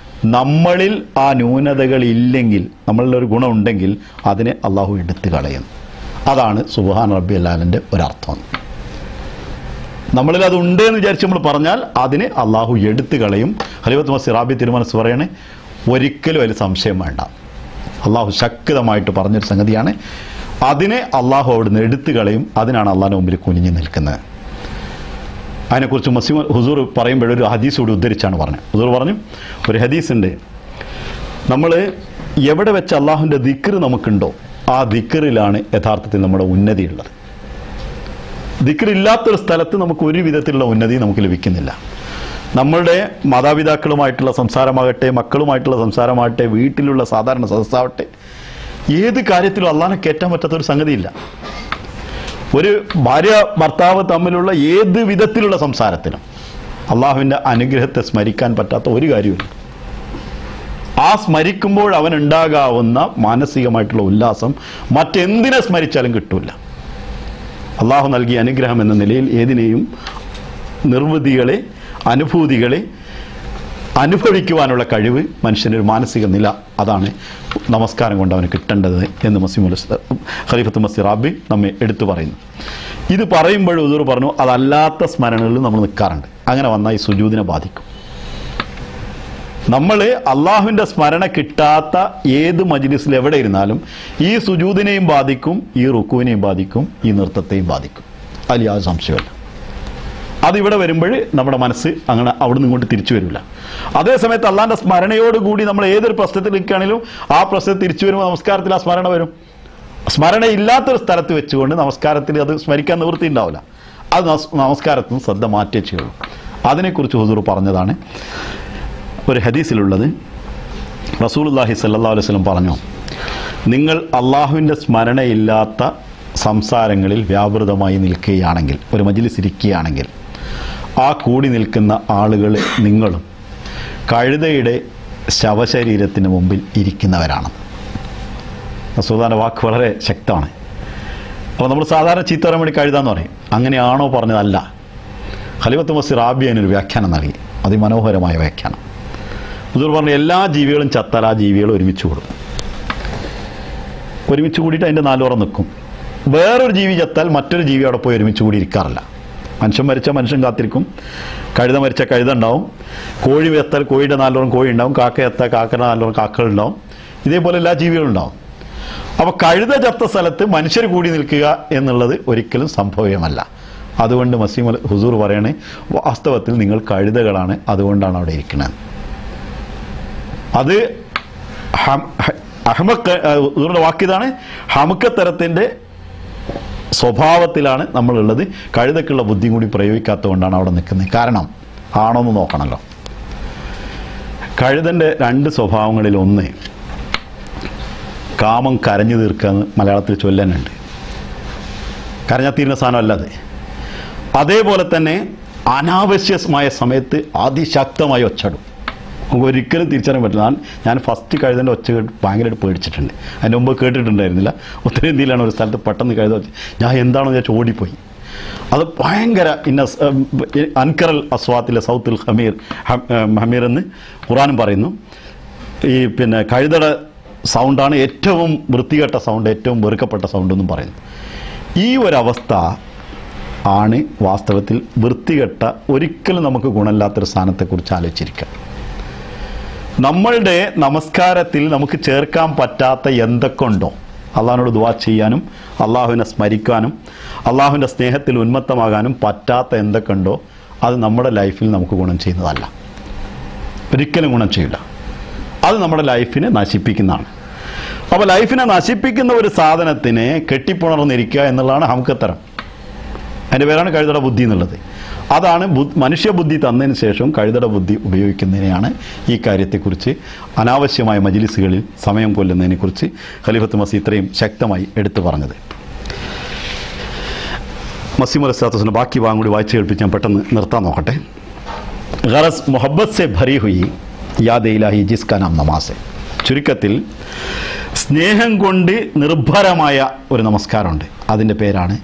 നമ്മളിൽ ആ ന്യൂനതകൾ ഇല്ലെങ്കിൽ, നമ്മളിലൊരു ഗുണമുണ്ടെങ്കിൽ അതിനെ അള്ളാഹു എടുത്തു കളയും. അതാണ് സുബ്ഹാന റബ്ബിയൽ ആലൻ്റെ ഒരർത്ഥം. നമ്മളിൽ അതുണ്ട് എന്ന് വിചാരിച്ച് നമ്മൾ പറഞ്ഞാൽ അതിനെ അള്ളാഹു എടുത്തു കളയും. ഖലീഫത്തുൽ മസീഹ് റാബി തിരുമനസ് പറയണേ, ഒരിക്കലും അതിൽ സംശയം വേണ്ട. അള്ളാഹു ശക്തമായിട്ട് പറഞ്ഞൊരു സംഗതിയാണ്. അതിനെ അള്ളാഹു അവിടുന്ന് എടുത്തു കളയും. അതിനാണ് അള്ളാഹിൻ്റെ മുമ്പിൽ കുനിഞ്ഞു നിൽക്കുന്നത്. അതിനെക്കുറിച്ച് മസീഹ് ഹുസൂർ പറയുമ്പോഴൊരു ഹദീസ് കൂടി ഉദ്ധരിച്ചാണ് പറഞ്ഞത്. ഹുസൂർ പറഞ്ഞു, ഒരു ഹദീസുണ്ട്, നമ്മൾ എവിടെ വെച്ച് അള്ളാഹുവിൻ്റെ ദിക്ർ നമുക്കുണ്ടോ ആ ദിക്റിലാണ് യഥാർത്ഥത്തിൽ നമ്മുടെ ഉന്നതിയുള്ളത്. ദിക്റില്ലാത്തൊരു സ്ഥലത്ത് നമുക്ക് ഒരു വിധത്തിലുള്ള ഉന്നതി നമുക്ക് ലഭിക്കുന്നില്ല. നമ്മളുടെ മാതാപിതാക്കളുമായിട്ടുള്ള സംസാരമാകട്ടെ, മക്കളുമായിട്ടുള്ള സംസാരമാകട്ടെ, വീട്ടിലുള്ള സാധാരണ സദസ്സാവട്ടെ, ഏത് കാര്യത്തിലും അള്ളാഹിനെ കയറ്റാൻ പറ്റാത്തൊരു സംഗതിയില്ല. ഒരു ഭാര്യ ഭർത്താവ് തമ്മിലുള്ള ഏത് വിധത്തിലുള്ള സംസാരത്തിനും അള്ളാഹുവിൻ്റെ അനുഗ്രഹത്തെ സ്മരിക്കാൻ പറ്റാത്ത ഒരു കാര്യമില്ല. ആ സ്മരിക്കുമ്പോൾ അവനുണ്ടാകാവുന്ന മാനസികമായിട്ടുള്ള ഉല്ലാസം മറ്റെന്തിനെ സ്മരിച്ചാലും കിട്ടൂല. അള്ളാഹു നൽകിയ അനുഗ്രഹം എന്ന നിലയിൽ ഏതിനെയും നിർവൃതികളെ അനുഭൂതികളെ അനുഭവിക്കുവാനുള്ള കഴിവ് മനുഷ്യനൊരു മാനസിക നില, അതാണ് നമസ്കാരം കൊണ്ട് അവന് കിട്ടേണ്ടത് എന്ന് ഖലീഫത്ത് മസീഹ് റാബി നമ്മെ എടുത്തു പറയുന്നു. ഇത് പറയുമ്പോൾ ഹുസൂർ പറഞ്ഞു അതല്ലാത്ത സ്മരണകളിൽ നമ്മൾ നിൽക്കാറുണ്ട്. അങ്ങനെ വന്നാൽ ഈ സുജൂദിനെ ബാധിക്കും. നമ്മൾ അള്ളാഹുവിൻ്റെ സ്മരണ കിട്ടാത്ത ഏത് മജ്ലിസിൽ എവിടെ ഇരുന്നാലും ഈ സുജൂദിനെയും ബാധിക്കും, ഈ റുക്കുവിനെയും ബാധിക്കും, ഈ നൃത്തത്തെയും ബാധിക്കും. അതിൽ യാതൊരു സംശയമല്ല. അതിവിടെ വരുമ്പോൾ നമ്മുടെ മനസ്സ് അങ്ങനെ അവിടെ നിന്ന് ഇങ്ങോട്ട് തിരിച്ചു വരില്ല. അതേസമയത്ത് അള്ളാഹിൻ്റെ സ്മരണയോടുകൂടി നമ്മൾ ഏതൊരു പ്രശ്നത്തിൽ നിൽക്കുകയാണെങ്കിലും ആ പ്രശ്നത്തിൽ തിരിച്ചു വരുമ്പോൾ നമസ്കാരത്തിൽ ആ സ്മരണ വരും. സ്മരണ ഇല്ലാത്തൊരു സ്ഥലത്ത് വെച്ചുകൊണ്ട് നമസ്കാരത്തിൽ അത് സ്മരിക്കാൻ നിവൃത്തി ഉണ്ടാവില്ല. അത് നമസ്കാരത്തിൽ നിന്ന് ശ്രദ്ധ മാറ്റേ ചെയ്യുള്ളൂ. അതിനെക്കുറിച്ച് ഹുസൂർ പറഞ്ഞതാണ് ഒരു ഹദീസിലുള്ളത്. റസൂലുള്ളാഹി സ്വല്ലല്ലാഹു അലൈഹി വസല്ലം പറഞ്ഞു, നിങ്ങൾ അള്ളാഹുവിൻ്റെ സ്മരണയില്ലാത്ത സംസാരങ്ങളിൽ വ്യാപൃതമായി നിൽക്കുകയാണെങ്കിൽ, ഒരു മജ്ലിസ് ഇരിക്കുകയാണെങ്കിൽ, ആ കൂടി നിൽക്കുന്ന ആളുകൾ നിങ്ങളും കഴുതയുടെ ശവശരീരത്തിന് മുമ്പിൽ ഇരിക്കുന്നവരാണ്. റസൂലുള്ളാഹിന്റെ വാക്ക് വളരെ ശക്തമാണ്. അപ്പോൾ നമ്മൾ സാധാരണ ചീത്ത പറയാൻ വേണ്ടി കഴുതാന്ന് പറയും. അങ്ങനെയാണോ പറഞ്ഞതല്ല. ഖലീഫത്ത് മസീഹ് റാബി അതിനൊരു വ്യാഖ്യാനം നൽകി, അതിമനോഹരമായ വ്യാഖ്യാനം. ഹുസൂർ പറഞ്ഞു എല്ലാ ജീവികളും ചത്താൽ ആ ജീവികൾ ഒരുമിച്ച് കൂടും. ഒരുമിച്ച് കൂടിയിട്ട് അതിൻ്റെ നാലുപുറം നിൽക്കും. വേറൊരു ജീവി ചത്താൽ മറ്റൊരു ജീവി അവിടെ പോയി ഒരുമിച്ച് കൂടി ഇരിക്കാറില്ല. മനുഷ്യൻ മരിച്ചാൽ മനുഷ്യൻ കാത്തിരിക്കും, കഴുത മരിച്ചാൽ കഴുത ഉണ്ടാവും, കോഴി ചത്താൽ കോഴിയുടെ നാലുപുറം കോഴി ഉണ്ടാവും, കാക്ക ചത്താൽ കാക്കയുടെ നാലുപുറം കാക്കകൾ ഉണ്ടാവും. ഇതേപോലെ എല്ലാ ജീവികളും ഉണ്ടാവും. അപ്പോൾ കഴുത ചത്ത സ്ഥലത്ത് മനുഷ്യർ കൂടി നിൽക്കുക എന്നുള്ളത് ഒരിക്കലും സംഭവ്യമല്ല. അതുകൊണ്ട് ഹുസൂർ പറയണേ, വാസ്തവത്തിൽ നിങ്ങൾ കഴുതകളാണ്, അതുകൊണ്ടാണ് അവിടെ ഇരിക്കുന്നത്. അത് ഹുസൂറിൻ്റെ വാക്കിതാണ്, ഹമുക്കത്തരത്തിൻ്റെ സ്വഭാവത്തിലാണ് നമ്മളുള്ളത്. കഴുതക്കുള്ള ബുദ്ധിയും കൂടി പ്രയോഗിക്കാത്തത് കൊണ്ടാണ് അവിടെ നിൽക്കുന്നത്. കാരണം ആണോന്ന് നോക്കണമല്ലോ. കഴുതൻ്റെ രണ്ട് സ്വഭാവങ്ങളിൽ ഒന്ന്, കാമം കരഞ്ഞു തീർക്കാന്ന് മലയാളത്തിൽ ചൊല്ലാനുണ്ട്. കരഞ്ഞാൽ തീരുന്ന സാധനമല്ല അത്. അതേപോലെ തന്നെ അനാവശ്യമായ സമയത്ത് അതിശക്തമായി ഒച്ചടും. നമുക്ക് ഒരിക്കലും തിരിച്ചറിയാൻ പറ്റില്ല. ഞാൻ ഫസ്റ്റ് കഴുതൻ്റെ ഒച്ച കേട്ട് ഭയങ്കരമായിട്ട് പേടിച്ചിട്ടുണ്ട്. അതിൻ്റെ മുമ്പ് കേട്ടിട്ടുണ്ടായിരുന്നില്ല. ഉത്തരേന്ത്യയിലാണ് ഒരു സ്ഥലത്ത് പെട്ടെന്ന് കഴുത ഒച്ച, ഞാൻ എന്താണെന്ന് വിചാരിച്ച് ഓടിപ്പോയി. അത് ഭയങ്കര അൻകറൽ അസ്വാത്തിലെ സൗത്തുൽ ഹമീർ എന്ന് ഖുർആനും പറയുന്നു. ഈ കഴുതയുടെ സൗണ്ടാണ് ഏറ്റവും വൃത്തികെട്ട സൗണ്ട്, ഏറ്റവും വെറുക്കപ്പെട്ട സൗണ്ട് എന്നും പറയുന്നു. ഈ ഒരവസ്ഥ ആണ് വാസ്തവത്തിൽ വൃത്തികെട്ട, ഒരിക്കലും നമുക്ക് ഗുണമില്ലാത്തൊരു സ്ഥാനത്തെക്കുറിച്ച് ആലോചിച്ചിരിക്കുക. നമ്മളുടെ നമസ്കാരത്തിൽ നമുക്ക് ചേർക്കാൻ പറ്റാത്ത എന്തൊക്കെ ഉണ്ടോ, അള്ളാഹിനോട് ദുആ ചെയ്യാനും അള്ളാഹുവിനെ സ്മരിക്കാനും അള്ളാഹുവിൻ്റെ സ്നേഹത്തിൽ ഉന്മത്തമാകാനും പറ്റാത്ത എന്തൊക്കെ ഉണ്ടോ, അത് നമ്മുടെ ലൈഫിൽ നമുക്ക് ഗുണം ചെയ്യുന്നതല്ല, ഒരിക്കലും ഗുണം ചെയ്യില്ല. അത് നമ്മുടെ ലൈഫിനെ നശിപ്പിക്കുന്നതാണ്. അപ്പോൾ ലൈഫിനെ നശിപ്പിക്കുന്ന ഒരു സാധനത്തിനെ കെട്ടിപ്പുണർന്നിരിക്കുക എന്നുള്ളതാണ് ഹംക്കത്തരം. അതിൻ്റെ പേരാണ് കഴുതയുടെ ബുദ്ധി എന്നുള്ളത്. അതാണ് മനുഷ്യബുദ്ധി തന്നതിന് ശേഷം കഴുതയുടെ ബുദ്ധി ഉപയോഗിക്കുന്നതിനെയാണ് ഈ കാര്യത്തെക്കുറിച്ച് അനാവശ്യമായ മജ്ലിസുകളിൽ സമയം കൊല്ലുന്നതിനെക്കുറിച്ച് ഖലീഫത്ത് മസീഹ് ഇത്രയും ശക്തമായി എടുത്തു പറഞ്ഞത്. മസീഹ് അലൈഹി സ്വലാത്തു വസ്സലാം ബാക്കി ഭാഗം കൂടി വായിച്ച് കേൾപ്പിച്ച് ഞാൻ പെട്ടെന്ന് നിർത്താൻ നോക്കട്ടെ. ഗറസ് മുഹബ്ബത്ത് സെ ഭരി ഹുയി യാദ് ഇലാഹി ജിസ്കാ നാം നമാസ്. ചുരുക്കത്തിൽ സ്നേഹം കൊണ്ട് നിർഭരമായ ഒരു നമസ്കാരമുണ്ട്, അതിൻ്റെ പേരാണ്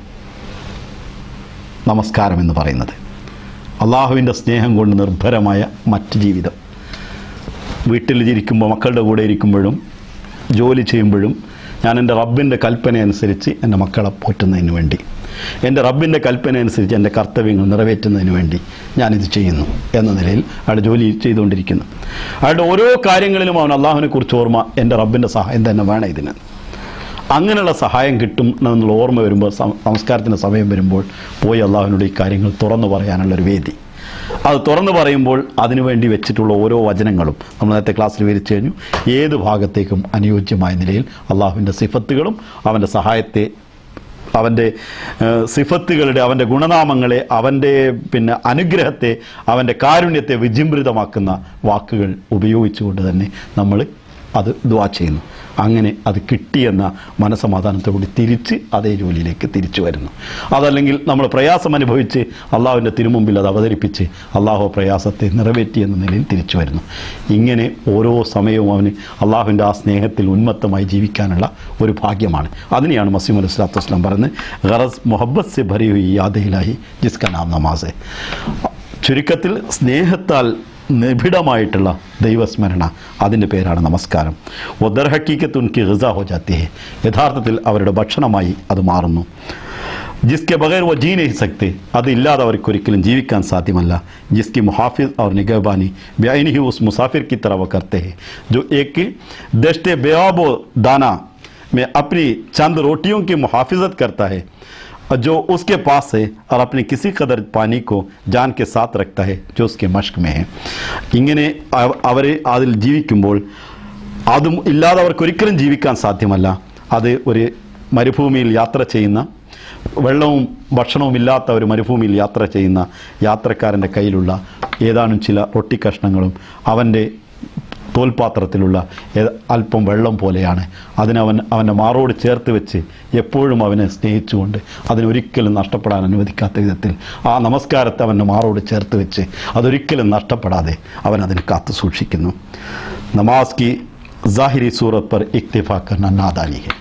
നമസ്കാരം എന്ന് പറയുന്നത്. അള്ളാഹുവിൻ്റെ സ്നേഹം കൊണ്ട് നിർഭരമായ മറ്റ് ജീവിതം. വീട്ടിൽ ഇരിക്കുമ്പോൾ, മക്കളുടെ കൂടെ ഇരിക്കുമ്പോഴും ജോലി ചെയ്യുമ്പോഴും ഞാൻ എൻ്റെ റബ്ബിൻ്റെ കൽപ്പന അനുസരിച്ച് എൻ്റെ മക്കളെ പോറ്റുന്നതിന് വേണ്ടി, എൻ്റെ റബ്ബിൻ്റെ കൽപ്പന അനുസരിച്ച് എൻ്റെ കർത്തവ്യങ്ങൾ നിറവേറ്റുന്നതിന് വേണ്ടി ഞാനിത് ചെയ്യുന്നു എന്ന നിലയിൽ അയാൾ ജോലി ചെയ്തുകൊണ്ടിരിക്കുന്നു. അയാളുടെ ഓരോ കാര്യങ്ങളിലും അവൻ അള്ളാഹുവിനെ കുറിച്ച് ഓർമ്മ, എൻ്റെ റബ്ബിൻ്റെ സഹായം തന്നെ വേണം ഇതിന്. അങ്ങനെയുള്ള സഹായം കിട്ടും എന്നുള്ള ഓർമ്മ വരുമ്പോൾ, നമസ്കാരത്തിൻ്റെ സമയം വരുമ്പോൾ പോയി അള്ളാഹുവിനോട് ഈ കാര്യങ്ങൾ തുറന്നു പറയാനുള്ളൊരു വേദി. അത് തുറന്നു പറയുമ്പോൾ അതിനുവേണ്ടി വെച്ചിട്ടുള്ള ഓരോ വചനങ്ങളും നമ്മൾ നേരത്തെ ക്ലാസ്സിൽ വിവരിച്ചു കഴിഞ്ഞു. ഏത് ഭാഗത്തേക്കും അനുയോജ്യമായ നിലയിൽ അള്ളാഹുവിൻ്റെ സിഫത്തുകളും അവൻ്റെ സഹായത്തെ, അവൻ്റെ സിഫത്തുകളുടെ, അവൻ്റെ ഗുണനാമങ്ങളെ, അവൻ്റെ അനുഗ്രഹത്തെ, അവൻ്റെ കാരുണ്യത്തെ വിജൃംഭിതമാക്കുന്ന വാക്കുകൾ ഉപയോഗിച്ചുകൊണ്ട് തന്നെ നമ്മൾ അത് ദുആ ചെയ്യുന്നു. അങ്ങനെ അത് കിട്ടിയെന്ന മനസ്സമാധാനത്തോടുകൂടി തിരിച്ച് അതേ ജോലിയിലേക്ക് തിരിച്ചു വരുന്നു. അതല്ലെങ്കിൽ നമ്മൾ പ്രയാസം അനുഭവിച്ച് അള്ളാഹുവിൻ്റെ തിരുമുമ്പിൽ അത് അവതരിപ്പിച്ച് അള്ളാഹു പ്രയാസത്തെ നിറവേറ്റിയെന്ന നിലയിൽ തിരിച്ചു വരുന്നു. ഇങ്ങനെ ഓരോ സമയവും അവന് അള്ളാഹുവിൻ്റെ ആ സ്നേഹത്തിൽ ഉന്മത്തമായി ജീവിക്കാനുള്ള ഒരു ഭാഗ്യമാണ്. അതിനെയാണ് മസീഹ് അലൈഹി സ്വലാത്തു വസ്സലാം പറയുന്നത്, ഗറസ് മുഹബ്ബത്ത് സെ ഭരി ഹുയി യാദ് ഇലാഹി ജിസ്ക നാം നമാസ്. ചുരുക്കത്തിൽ സ്നേഹത്താൽ നിബിഡമായിട്ടുള്ള ദൈവസ്മരണ, അതിൻ്റെ പേരാണ് നമസ്കാരം. വദർ ഹക്കീക്കത്ത് ഉൻകി ഗിസാ ഹോ ജാത്തി ഹെ, യഥാർത്ഥത്തിൽ അവരുടെ ഭക്ഷണമായി അത് മാറുന്നു. ജിസ്കെ ബഗൈർ വ ജീ നഹീ സക്തെ, അതില്ലാതെ അവർക്കൊരിക്കലും ജീവിക്കാൻ സാധ്യമല്ല. ജിസ്കി മുഹാഫിസ് और निगहबानी बेआईनी ही उस मुसाफिर की तरह वो करते हैं जो एक दश्ते बेआब दाना में अपनी चंद रोटियों की मुहाफिजत करता है जो उसके पास है और अपने किसी कदर पानी को जान के साथ रखता है जो उसके मश्क में है. ഇങ്ങനെ അവരെ അതിൽ ജീവിക്കുമ്പോൾ അതും ഇല്ലാതെ അവർക്കൊരിക്കലും ജീവിക്കാൻ സാധ്യമല്ല. അത് ഒരു മരുഭൂമിയിൽ യാത്ര ചെയ്യുന്ന, വെള്ളവും ഭക്ഷണവും ഇല്ലാത്ത ഒരു മരുഭൂമിയിൽ യാത്ര ചെയ്യുന്ന യാത്രക്കാരൻ്റെ കയ്യിലുള്ള ഏതാനും ചില റൊട്ടി കഷ്ണങ്ങളും അവൻ്റെ തോൽപാത്രത്തിലുള്ള അല്പം വെള്ളം പോലെയാണ്. അവൻ്റെ മാറോട് ചേർത്ത് വെച്ച് എപ്പോഴും അവനെ സ്നേഹിച്ചുകൊണ്ട് അതിനൊരിക്കലും നഷ്ടപ്പെടാൻ അനുവദിക്കാത്ത വിധത്തിൽ ആ നമസ്കാരത്തെ അവൻ്റെ മാറോട് ചേർത്ത് വെച്ച് അതൊരിക്കലും നഷ്ടപ്പെടാതെ അവനതിനെ കാത്തു സൂക്ഷിക്കുന്നു. നമാസ് കി സാഹിരി സൂറത്ത് പർ ഇക്തിഫാ കർന നാദാനി ഹെ,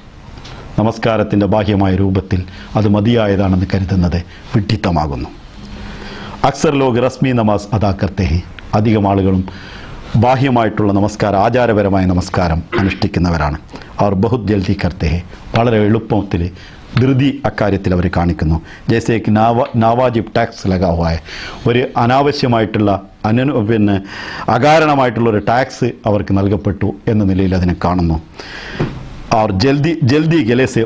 നമസ്കാരത്തിൻ്റെ ബാഹ്യമായ രൂപത്തിൽ അത് മതിയായതാണെന്ന് കരുതുന്നത് വിഡ്ഢിത്തമാകുന്നു. അക്സർ ലോക് റസ്മി നമാസ് അദാ കർത്തെ ഹെ, അധികം ആളുകളും ബാഹ്യമായിട്ടുള്ള നമസ്കാരം, ആചാരപരമായ നമസ്കാരം അനുഷ്ഠിക്കുന്നവരാണ്. അവർ ബഹുത് ജൽദി കർത്തെ ഹെ, വളരെ എളുപ്പത്തിൽ ധൃതി അക്കാര്യത്തിൽ അവർ കാണിക്കുന്നു. ജैसे നാവാജിബ് ടാക്സ് ലഗാ ഹുവാ ഹെ, ഒരു അനാവശ്യമായിട്ടുള്ള അകാരണമായിട്ടുള്ള ഒരു ടാക്സ് അവർക്ക് നൽകപ്പെട്ടു എന്ന നിലയിൽ അതിനെ കാണുന്നു. അവർ ജൽദി ഗലേസെ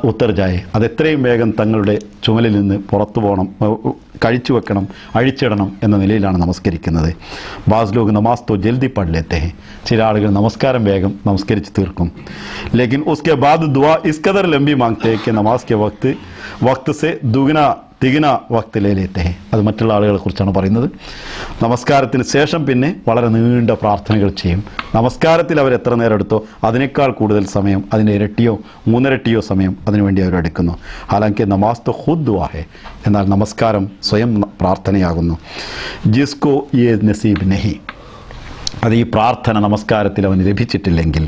ഉത്തർ ജായെ, അതെത്രയും വേഗം തങ്ങളുടെ ചുമലിൽ നിന്ന് പുറത്തു പോകണം, കഴിച്ചു വെക്കണം, അഴിച്ചിടണം എന്ന നിലയിലാണ് നമസ്കരിക്കുന്നത്. ബാസ് ലോഗ് നമാസ് തോ ജൽദി പഠിലേത്തെ, ചില ആളുകൾ നമസ്കാരം വേഗം നമസ്കരിച്ച് തീർക്കും. ലേക്കിൻ ഉസ്കെ ബാദ് ദുആ is khadar ലംബി മാംഗ്തേ K namaz K വക്ത് സെ ദുഗുന തികന വക്തിലേത്തെ. അത് മറ്റുള്ള ആളുകളെ കുറിച്ചാണ് പറയുന്നത്. നമസ്കാരത്തിന് ശേഷം പിന്നെ വളരെ നീണ്ട പ്രാർത്ഥനകൾ ചെയ്യും. നമസ്കാരത്തിൽ അവർ എത്ര നേരം എടുത്തോ അതിനേക്കാൾ കൂടുതൽ സമയം, അതിൻ്റെ ഇരട്ടിയോ മൂന്നിരട്ടിയോ സമയം അതിനുവേണ്ടി അവരെടുക്കുന്നു. ഹാലാങ്കി നമാസ് തോ ഖുദ് ദുആ ഹെ, എന്നാൽ നമസ്കാരം സ്വയം പ്രാർത്ഥനയാകുന്നു. ജിസ്കോ യേ നസീബ് നഹി, അത് ഈ പ്രാർത്ഥന നമസ്കാരത്തിൽ അവന് ലഭിച്ചിട്ടില്ലെങ്കിൽ,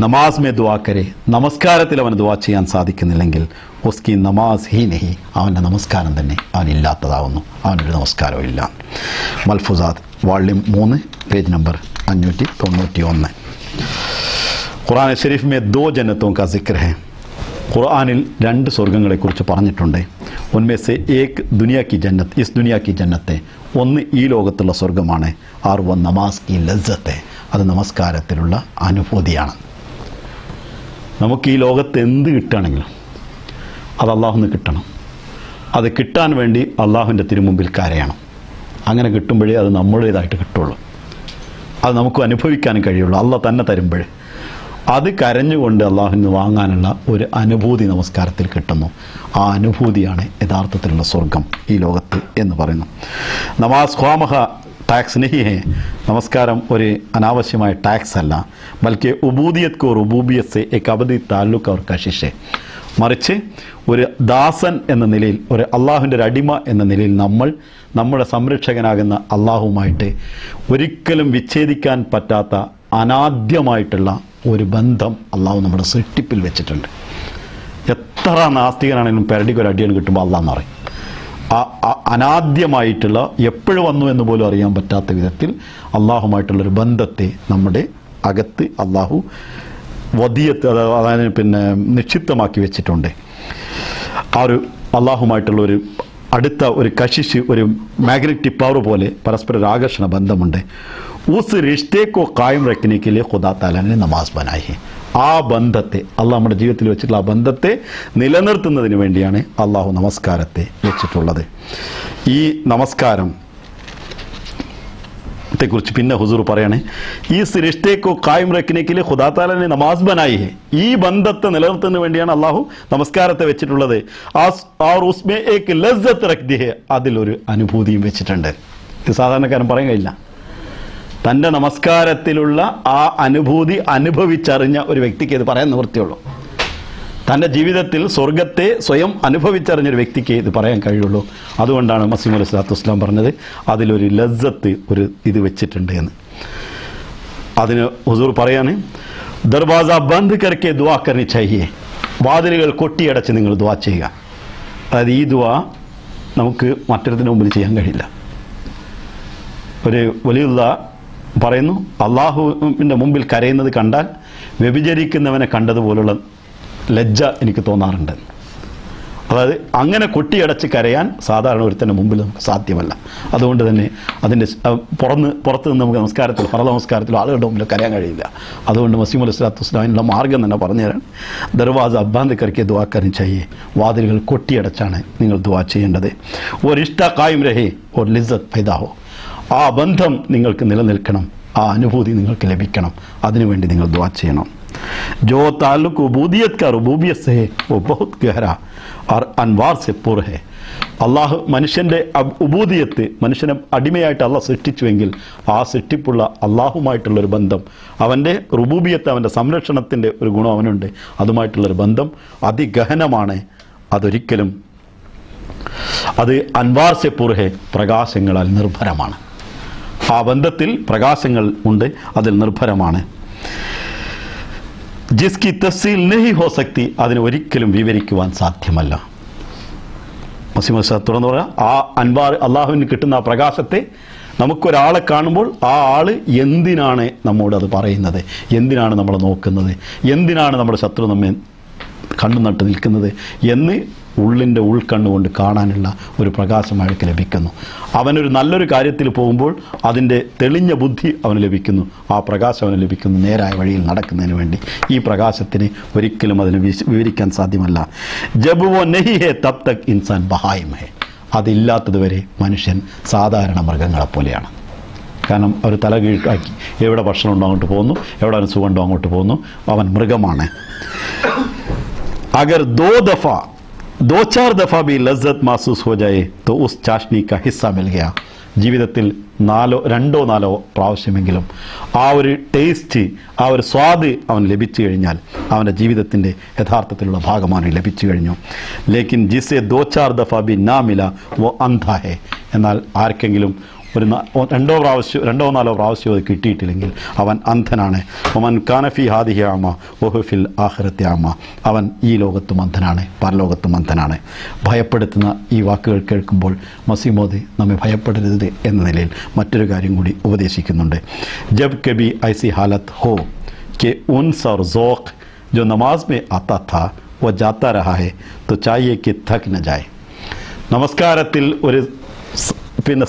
നമാസ് മേ ദുആ കരെ, നമസ്കാരത്തിൽ അവന് ദുആ ചെയ്യാൻ സാധിക്കുന്നില്ലെങ്കിൽ, ഉസ്കി നമാസ് ഹി നഹി, അവൻ്റെ നമസ്കാരം തന്നെ അവനില്ലാത്തതാവുന്നു, അവനൊരു നമസ്കാരവും ഇല്ല. മൽഫുസാത്ത് വോള്യൂം 3 പേജ് നമ്പർ 591. ഖുർആൻ ശരീഫ് മേ ദോ ജന്നത്തോं का जिक्र है, ഖുർആനിൽ 2 സ്വർഗ്ഗങ്ങളെക്കുറിച്ച് പറഞ്ഞിട്ടുണ്ട്. ഉൻമേ സെ ഏക് ദുനിയ കി ജന്നത്ത്, ഇസ് ദുനിയ കി ജന്നത്തെ, ഒന്ന് ഈ ലോകത്തുള്ള സ്വർഗ്ഗമാണ്. ആർ വ നമാസ് കി ലസ്സത്തെ, അത് നമസ്കാരത്തിലുള്ള അനുഭൂതിയാണ്. നമുക്ക് ഈ ലോകത്ത് എന്ത് കിട്ടുകയാണെങ്കിലും അത് അള്ളാഹുന്ന് കിട്ടണം. അത് കിട്ടാൻ വേണ്ടി അള്ളാഹുവിൻ്റെ തിരുമുമ്പിൽ കരയണം. അങ്ങനെ കിട്ടുമ്പോഴേ അത് നമ്മുടേതായിട്ട് കിട്ടുള്ളൂ, അത് നമുക്ക് അനുഭവിക്കാനും കഴിയുള്ളൂ. അള്ളാഹ് തന്നെ തരുമ്പോഴേ അത് കരഞ്ഞുകൊണ്ട് അള്ളാഹുവിന് വാങ്ങാനുള്ള ഒരു അനുഭൂതി നമസ്കാരത്തിൽ കിട്ടുന്നു. ആ അനുഭൂതിയാണ് യഥാർത്ഥത്തിലുള്ള സ്വർഗം ഈ ലോകത്ത് എന്ന് പറയുന്നു. നമാസ് ഖ്വാമഹ ടാക്സ് നഹി ഹെ, നമസ്കാരം ഒരു അനാവശ്യമായ ടാക്സ് അല്ല. ബൽക്കി ഉബൂദിയത്ത് കോ റുബൂബിയത്ത് സെ എക് അബദി താല്ലുക്ക് അവർ കശിഷെ, മറിച്ച് ഒരു ദാസൻ എന്ന നിലയിൽ, ഒരു അള്ളാഹുവിൻ്റെ ഒരു അടിമ എന്ന നിലയിൽ നമ്മൾ നമ്മുടെ സംരക്ഷകനാകുന്ന അള്ളാഹുവുമായിട്ട് ഒരിക്കലും വിച്ഛേദിക്കാൻ പറ്റാത്ത അനാദ്യമായിട്ടുള്ള ഒരു ബന്ധം അള്ളാഹു നമ്മുടെ സൃഷ്ടിപ്പിൽ വെച്ചിട്ടുണ്ട്. എത്ര നാസ്തികനാണെങ്കിലും പെരടിക്കൊരു അടിയാണ് കിട്ടുമ്പോൾ അള്ളാഹ് എന്ന് പറയും. അനാദ്യമായിട്ടുള്ള, എപ്പോഴും വന്നു എന്ന് പോലും അറിയാൻ പറ്റാത്ത വിധത്തിൽ അള്ളാഹുമായിട്ടുള്ളൊരു ബന്ധത്തെ നമ്മുടെ അകത്ത് അള്ളാഹു വദിയത്ത്, അതായത് നിക്ഷിപ്തമാക്കി വെച്ചിട്ടുണ്ട്. ആ ഒരു അള്ളാഹുമായിട്ടുള്ളൊരു അടുത്ത ഒരു കശിഷ്, ഒരു മാഗ്നറ്റിക് പവർ പോലെ പരസ്പര ഒരു ആകർഷണ ബന്ധമുണ്ട്. ഉസ് റിഷ്തേക്കോ കായം റക്കനിക്കിലെ ഖുദാ താലാനെ നമാസ് ബനായി, ആ ബന്ധത്തെ അള്ളാഹ് നമ്മുടെ ജീവിതത്തിൽ വെച്ചിട്ടുള്ള ആ ബന്ധത്തെ നിലനിർത്തുന്നതിന് വേണ്ടിയാണ് അള്ളാഹു നമസ്കാരത്തെ വെച്ചിട്ടുള്ളത്. ഈ നമസ്കാരം ത്തെക്കുറിച്ച് പിന്നെ ഹുസൂർ പറയണേ, ഈ റിഷ്തേക്കോ കായം റക്കനിക്കിലെ ഖുദാ താലാനെ നമാസ് ബനായി ഹെ, ഈ ബന്ധത്തെ നിലനിർത്തുന്നതിന് വേണ്ടിയാണ് അള്ളാഹു നമസ്കാരത്തെ വെച്ചിട്ടുള്ളത്. और उसमें एक लज्जत रख दी है, അതിലൊരു അനുഭൂതിയും വെച്ചിട്ടുണ്ട്. ഇത് സാധാരണക്കാരൻ പറയാൻ കഴിയില്ല. തൻ്റെ നമസ്കാരത്തിലുള്ള ആ അനുഭൂതി അനുഭവിച്ചറിഞ്ഞ ഒരു വ്യക്തിക്ക് ഇത് പറയാൻ നിവൃത്തിയുള്ളൂ. തൻ്റെ ജീവിതത്തിൽ സ്വർഗത്തെ സ്വയം അനുഭവിച്ചറിഞ്ഞൊരു വ്യക്തിക്ക് ഇത് പറയാൻ കഴിയുള്ളൂ. അതുകൊണ്ടാണ് മസീഹ് അലൈഹി സ്വലാത്തു വസ്സലാം പറഞ്ഞത് അതിലൊരു ലസ്സത്ത് ഒരു ഇത് വെച്ചിട്ടുണ്ട് എന്ന്. അതിന് ഹുസൂർ പറയാണ്, ദർവാസ ബന്ദ് കർക്കെ ദുആ കർനി ചാഹിയേ, വാതിലുകൾ കൊട്ടിയടച്ച് നിങ്ങൾ ദുആ ചെയ്യുക. അതായത് ഈ ദുആ നമുക്ക് മറ്റൊരുത്തിന് മുമ്പിൽ ചെയ്യാൻ കഴിയില്ല. ഒരു വലിയുള്ള പറയുന്നു, അള്ളാഹുവിൻ്റെ മുമ്പിൽ കരയുന്നത് കണ്ടാൽ വ്യഭിചരിക്കുന്നവനെ കണ്ടതുപോലുള്ള ലജ്ജ എനിക്ക് തോന്നാറുണ്ട്. അതായത് അങ്ങനെ കൊട്ടിയടച്ച് കരയാൻ സാധാരണ ഒരുത്തൻ്റെ മുമ്പിൽ നമുക്ക് സാധ്യമല്ല. അതുകൊണ്ട് തന്നെ അതിൻ്റെ പുറത്ത് നിന്ന് നമുക്ക് നമസ്കാരത്തിൽ ഫർള് നമസ്കാരത്തിൽ ആളുകളുടെ മുമ്പിൽ കരയാൻ കഴിയില്ല. അതുകൊണ്ട് മസീഹ് അലൈഹി സ്വലാത്തു വസ്സലാമിനുള്ള മാർഗ്ഗം തന്നെ പറഞ്ഞു തരാൻ, ദർവാസ ബന്ദ് കർക്കെ ദുആ കർനി ചാഹിയേ, വാതിലുകൾ കൊട്ടിയടച്ചാണ് നിങ്ങൾ ദുആ ചെയ്യേണ്ടത്. ഒരു ഇഷ്ട കായിം രഹേ ഒരു ലിസ്സത്ത് പൈദാ ഹോ, ആ ബന്ധം നിങ്ങൾക്ക് നിലനിൽക്കണം, ആ അനുഭൂതി നിങ്ങൾക്ക് ലഭിക്കണം. അതിനുവേണ്ടി നിങ്ങൾ ദുആ ചെയ്യണം. जो ताल्लुक उबूदियत का रुबूबियत से है वो बहुत गहरा और अनवार से पुर है. അള്ളാഹു മനുഷ്യൻ്റെ ഉബൂദിയത്ത്, മനുഷ്യനെ അടിമയായിട്ട് അള്ളാഹ് സൃഷ്ടിച്ചുവെങ്കിൽ ആ സൃഷ്ടിപ്പുള്ള അള്ളാഹുമായിട്ടുള്ളൊരു ബന്ധം, അവൻ്റെ റുബൂബിയത്ത്, അവൻ്റെ സംരക്ഷണത്തിൻ്റെ ഒരു ഗുണം അവനുണ്ട്, അതുമായിട്ടുള്ളൊരു ബന്ധം അതിഗഹനമാണ്. അതൊരിക്കലും അത് അൻവാർ സെ പുർഹെ, പ്രകാശങ്ങളാൽ നിർഭരമാണ്. ആ ബന്ധത്തിൽ പ്രകാശങ്ങൾ ഉണ്ട്, അതിൽ നിർഭരമാണ്. ജിസ്കി തഫ്സീൽ നഹി ഹോ സക്തി, അതിന് ഒരിക്കലും വിവരിക്കുവാൻ സാധ്യമല്ല. മസീഹ് തുറന്നു പറയാം, ആ അൻവാർ അള്ളാഹുവിന് കിട്ടുന്ന ആ പ്രകാശത്തെ നമുക്കൊരാളെ കാണുമ്പോൾ ആ ആൾ എന്തിനാണ് നമ്മോട് അത് പറയുന്നത്, എന്തിനാണ് നമ്മൾ നോക്കുന്നത്, എന്തിനാണ് നമ്മുടെ ശത്രു നമ്മെ കണ്ണു നട്ട് നിൽക്കുന്നത് എന്ന് ഉള്ളിൻ്റെ ഉൾക്കണ്ണുകൊണ്ട് കാണാനുള്ള ഒരു പ്രകാശം അയാൾക്ക് ലഭിക്കുന്നു. അവനൊരു നല്ലൊരു കാര്യത്തിൽ പോകുമ്പോൾ അതിൻ്റെ തെളിഞ്ഞ ബുദ്ധി അവന് ലഭിക്കുന്നു, ആ പ്രകാശം അവന് ലഭിക്കുന്നു നേരായ വഴിയിൽ നടക്കുന്നതിന് വേണ്ടി. ഈ പ്രകാശത്തിന് ഒരിക്കലും അതിന് വിവരിക്കാൻ സാധ്യമല്ല. ജബ് വോ നഹി ഹേ തബ് തക് ഇൻസാൻ ബഹായിം ഹേ, അതില്ലാത്തതുവരെ മനുഷ്യൻ സാധാരണ മൃഗങ്ങളെപ്പോലെയാണ്. കാരണം അവർ തല കീഴാക്കി എവിടെ ഭക്ഷണം ഉണ്ടോ അങ്ങോട്ട് പോകുന്നു, എവിടെ അവന് സുഖം ഉണ്ടോ അങ്ങോട്ട് പോകുന്നു, അവൻ മൃഗമാണ്. അഗർ दो चार दफ़ा भी लज्जत महसूस हो जाए तो उस चाशनी का हिस्सा मिल गया. ജീവിതത്തിൽ രണ്ടോ നാലോ പ്രാവശ്യമെങ്കിലും ആ ഒരു ടേസ്റ്റ്, ആ ഒരു സ്വാദ് അവൻ ലഭിച്ചു കഴിഞ്ഞാൽ അവൻ്റെ ജീവിതത്തിൻ്റെ യഥാർത്ഥത്തിലുള്ള ഭാഗമാണ് ലഭിച്ചു കഴിഞ്ഞു. ലേക്കിൻ ജിസെ ദോ ചാർ ദഫാ ബി നാ മില വോ അന്ധാ ഹേ, എന്നാൽ ആർക്കെങ്കിലും ഒരു രണ്ടോ നാലോ പ്രാവശ്യം അത് കിട്ടിയിട്ടില്ലെങ്കിൽ അവൻ അന്ധനാണ്. ഒമൻ കാനഫി ഹാദിഹി ആമ വഹുഫിൽ ആഖിറത്തി ആമ, അവൻ ഈ ലോകത്തും അന്ധനാണ്, പരലോകത്തും അന്ധനാണ്. ഭയപ്പെടുത്തുന്ന ഈ വാക്കുകൾ കേൾക്കുമ്പോൾ മസീഹ് മൗഊദ് നമ്മെ ഭയപ്പെടരുത് എന്ന നിലയിൽ മറ്റൊരു കാര്യം കൂടി ഉപദേശിക്കുന്നുണ്ട്. ജബ് കബി ഐസി ഹാലത്ത് ഹോ കെ ഉൻസ് और ज़ौक़ जो नमाज में आता था वो जाता रहा है तो चाहिए कि थक न जाए. നമസ്കാരത്തിൽ ഒരു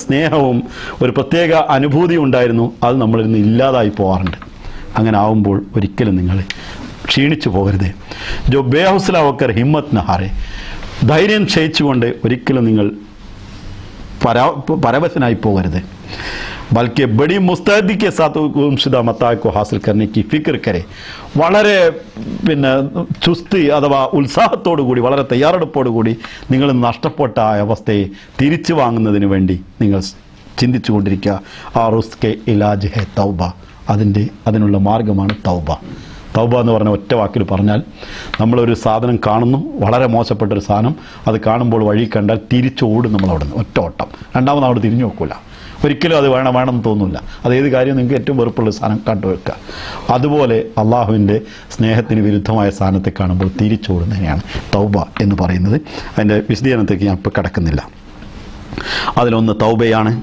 സ്നേഹവും ഒരു പ്രത്യേക അനുഭൂതി ഉണ്ടായിരുന്നു, അത് നമ്മളിൽ നിന്ന് ഇല്ലാതായി പോകാറുണ്ട്. അങ്ങനെ ആവുമ്പോൾ ഒരിക്കലും നിങ്ങൾ ക്ഷീണിച്ചു പോകരുത്. ജോ ബേഹുസ്ല വക്കർ ഹിമ്മത്ത് നഹാറെ, ധൈര്യം ക്ഷയിച്ചുകൊണ്ട് ഒരിക്കലും നിങ്ങൾ പരവശനായി പോകരുത്. ബൽക്കി ബഡി മുസ്തഅദിക്ക് സാത്ത് ഗുംശുദ മത്താഅ് ഹാസിൽ കർനെ കി ഫിക്ർ കരെ, വളരെ ചുസ്തി അഥവാ ഉത്സാഹത്തോടു കൂടി, വളരെ തയ്യാറെടുപ്പോടുകൂടി നിങ്ങൾ നഷ്ടപ്പെട്ട ആ അവസ്ഥയെ തിരിച്ചു വാങ്ങുന്നതിന് വേണ്ടി നിങ്ങൾ ചിന്തിച്ചു കൊണ്ടിരിക്കുക. ആ റുസ്കെ ഇലാജ് ഹെ തൗബ, അതിനുള്ള മാർഗമാണ് തൗബ. തൗബ എന്ന് പറഞ്ഞ ഒറ്റ വാക്കിൽ പറഞ്ഞാൽ, നമ്മളൊരു സാധനം കാണുന്നു, വളരെ മോശപ്പെട്ടൊരു സാധനം, അത് കാണുമ്പോൾ വഴി കണ്ടാൽ തിരിച്ചോടും നമ്മളവിടെ നിന്ന് ഒറ്റ ഓട്ടം, രണ്ടാമത് അവിടെ തിരിഞ്ഞു നോക്കില്ല, ഒരിക്കലും അത് വേണമെന്ന് തോന്നില്ല. അതേത് കാര്യം നിങ്ങൾക്ക് ഏറ്റവും വെറുപ്പുള്ള സാധനം കണ്ടുവെക്കുക. അതുപോലെ അള്ളാഹുവിൻ്റെ സ്നേഹത്തിന് വിരുദ്ധമായ സാധനത്തെ കാണുമ്പോൾ തിരിച്ചോടുന്നതിനെയാണ് തൗബ എന്ന് പറയുന്നത്. അതിൻ്റെ വിശദീകരണത്തേക്ക് ഞാൻ ഇപ്പോൾ കിടക്കുന്നില്ല. അതിലൊന്ന് തൗബയാണ്.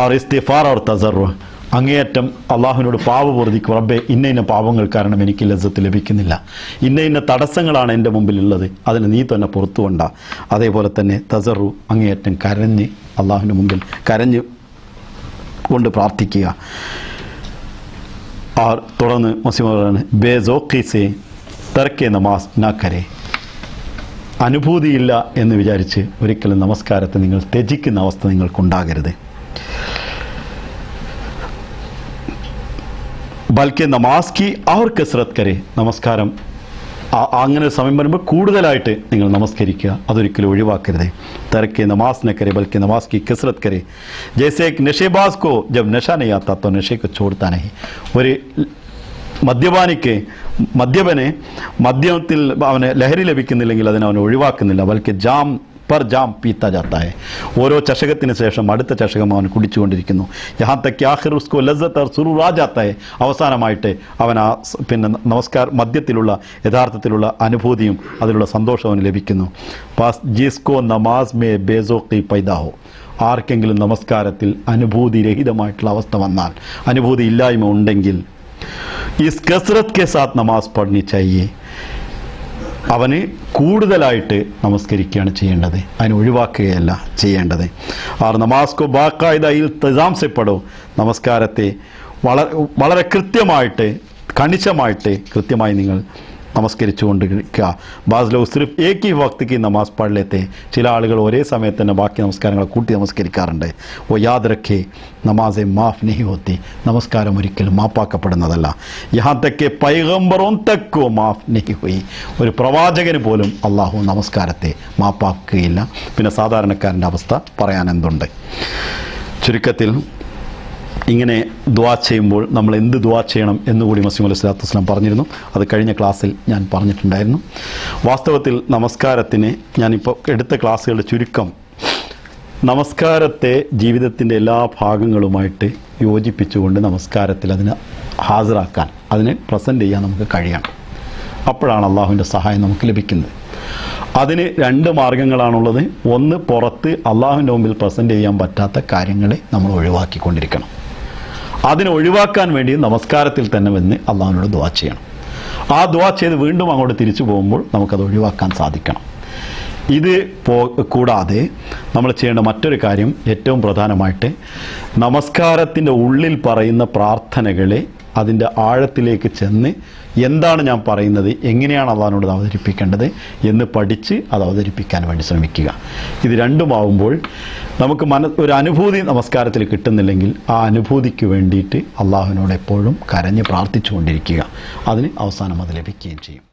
और इस्तिग़फ़ार और तज़र्रुअ, അങ്ങേയറ്റം അള്ളാഹുവിനോട് പാപബോധിക്കും. റബ്ബേ, ഇന്ന പാപങ്ങൾ കാരണം എനിക്ക് ലസ്സത്ത് ലഭിക്കുന്നില്ല, ഇന്ന തടസ്സങ്ങളാണ് എൻ്റെ മുമ്പിലുള്ളത്, അതിന് നീ തന്നെ പുറത്തുകൊണ്ട. അതേപോലെ തന്നെ തസറു, അങ്ങേയറ്റം കരഞ്ഞ് അള്ളാഹുവിൻ്റെ മുമ്പിൽ കരഞ്ഞ് കൊണ്ട് പ്രാർത്ഥിക്കുക. തുടർന്ന് മുസ്ലിം ബേസോഖീസെ തർക്കെ നമാസ് ന കരെ, അനുഭൂതിയില്ല എന്ന് വിചാരിച്ച് ഒരിക്കലും നമസ്കാരത്തെ നിങ്ങൾ ത്യജിക്കുന്ന അവസ്ഥ നിങ്ങൾക്കുണ്ടാകരുത്. ബൽക്കി നമാസ് കി ഔർ കസ്രത്ത് കരെ, നമസ്കാരം അങ്ങനെ സമയം വരുമ്പോൾ കൂടുതലായിട്ട് നിങ്ങൾ നമസ്കരിക്കുക, അതൊരിക്കലും ഒഴിവാക്കരുത്. തരക്കെ നമാസ് ന കരെ ബൽക്കി നമാസ് കി കസരത്ത് കരെ. ജैसे एक नशेबाज को जब नशा नहीं आता तो नशे को छोड़ता नहीं. ഒരു മദ്യപന് മദ്യത്തിൽ അവന് ലഹരി ലഭിക്കുന്നില്ലെങ്കിൽ അതിനെ അവൻ ഒഴിവാക്കുന്നില്ല. ബൽക്കി ജാം पर जाम पीता जाता है. ഓരോ ചഷകത്തിന് ശേഷം അടുത്ത ചഷകം അവൻ കുടിച്ചുകൊണ്ടിരിക്കുന്നു. യഹാ തക്ക് ആഖിർ ഉസ്കോ ലസ്സത്ത് और सुरूर आ जाता है. അവസാനമായിട്ട് അവൻ ആ പിന്നെ മദ്യത്തിലുള്ള യഥാർത്ഥത്തിലുള്ള അനുഭൂതിയും അതിലുള്ള സന്തോഷം അവന് ലഭിക്കുന്നു. പാസ് ജിസ്കോ നമാസ് മേ ബേസോഖി പൈദാ ഹോ. ആർക്കെങ്കിലും നമസ്കാരത്തിൽ അനുഭൂതിരഹിതമായിട്ടുള്ള അവസ്ഥ വന്നാൽ, അനുഭൂതി ഇല്ലായ്മ ഉണ്ടെങ്കിൽ, ഇസ് കസ്രത്ത് കെ സാത്ത് നമാസ് പഠനി ചാഹിയേ. അവന് കൂടുതലായിട്ട് നമസ്കരിക്കുകയാണ് ചെയ്യേണ്ടത്, അതിനെ ഒഴിവാക്കുകയല്ല ചെയ്യേണ്ടത്. ആർ നമാസ്കോ ബാക്കായിദ ഇൽത്തിസാം സെ പഠോ. നമസ്കാരത്തെ വളരെ കൃത്യമായിട്ട് കൃത്യമായി നിങ്ങൾ നമസ്കരിച്ചു കൊണ്ടിരിക്കുക. ബാസ് ലോഗ് സിർഫ് ഏക് ഹി വക്ത് നമാസ് പഠ് ലേത്തെ. ചില ആളുകൾ ഒരേ സമയത്ത് തന്നെ ബാക്കി നമസ്കാരങ്ങൾ കൂട്ടി നമസ്കരിക്കാറുണ്ട്. ഓ യാദ് രഖേ നമാസെ മാഫ് നഹി ഹോത്തി. നമസ്കാരം ഒരിക്കലും മാപ്പാക്കപ്പെടുന്നതല്ല. യഹാ തക്ക് പൈഗംബറോൻ തക്കോ മാഫ് നഹി ഹുയി. ഒരു പ്രവാചകന് പോലും അള്ളാഹു നമസ്കാരത്തെ മാപ്പാക്കുകയില്ല. പിന്നെ സാധാരണക്കാരൻ്റെ അവസ്ഥ പറയാൻ എന്തുണ്ട്? ചുരുക്കത്തിൽ ഇങ്ങനെ ദുആ ചെയ്യുമ്പോൾ നമ്മൾ എന്ത് ദുആ ചെയ്യണം എന്നുകൂടി മസീഹ് അലൈഹി സ്വലാത്തു വസ്സലാം പറഞ്ഞിരുന്നു. അത് കഴിഞ്ഞ ക്ലാസ്സിൽ ഞാൻ പറഞ്ഞിട്ടുണ്ടായിരുന്നു. വാസ്തവത്തിൽ നമസ്കാരത്തിന് ഞാനിപ്പോൾ എടുത്ത ക്ലാസ്സുകളുടെ ചുരുക്കം, നമസ്കാരത്തെ ജീവിതത്തിൻ്റെ എല്ലാ ഭാഗങ്ങളുമായിട്ട് യോജിപ്പിച്ചുകൊണ്ട് നമസ്കാരത്തിൽ അതിനെ ഹാജരാക്കാൻ, അതിനെ പ്രസൻറ്റ് ചെയ്യാൻ നമുക്ക് കഴിയണം. അപ്പോഴാണ് അള്ളാഹുവിൻ്റെ സഹായം നമുക്ക് ലഭിക്കുന്നത്. അതിന് രണ്ട് മാർഗങ്ങളാണുള്ളത്. ഒന്ന്, പുറത്ത് അള്ളാഹുവിൻ്റെ മുമ്പിൽ പ്രസൻറ്റ് ചെയ്യാൻ പറ്റാത്ത കാര്യങ്ങളെ നമ്മൾ ഒഴിവാക്കിക്കൊണ്ടിരിക്കണം. അതിനെ ഒഴിവാക്കാൻ വേണ്ടി നമസ്കാരത്തിൽ തന്നെ വന്ന് അള്ളാഹുവിനോട് ദുആ ചെയ്യണം. ആ ദുആ ചെയ്ത് വീണ്ടും അങ്ങോട്ട് തിരിച്ചു പോകുമ്പോൾ നമുക്കത് ഒഴിവാക്കാൻ സാധിക്കണം. ഇത് കൂടാതെ നമ്മൾ ചെയ്യേണ്ട മറ്റൊരു കാര്യം, ഏറ്റവും പ്രധാനമായിട്ട് നമസ്കാരത്തിൻ്റെ ഉള്ളിൽ പറയുന്ന പ്രാർത്ഥനകളെ അതിൻ്റെ ആഴത്തിലേക്ക് ചെന്ന് എന്താണ് ഞാൻ പറയുന്നത്, എങ്ങനെയാണ് അള്ളാഹുവിനോട് അവതരിപ്പിക്കേണ്ടത് എന്ന് പഠിച്ച് അത് അവതരിപ്പിക്കാൻ വേണ്ടി ശ്രമിക്കുക. ഇത് രണ്ടുമാവുമ്പോൾ നമുക്ക് ഒരു അനുഭൂതി നമസ്കാരത്തിൽ കിട്ടുന്നില്ലെങ്കിൽ ആ അനുഭൂതിക്ക് വേണ്ടിയിട്ട് അള്ളാഹുവിനോട് എപ്പോഴും കരഞ്ഞ് പ്രാർത്ഥിച്ചുകൊണ്ടിരിക്കുക. അതിന് അവസാനം അത് ലഭിക്കുകയും ചെയ്യും.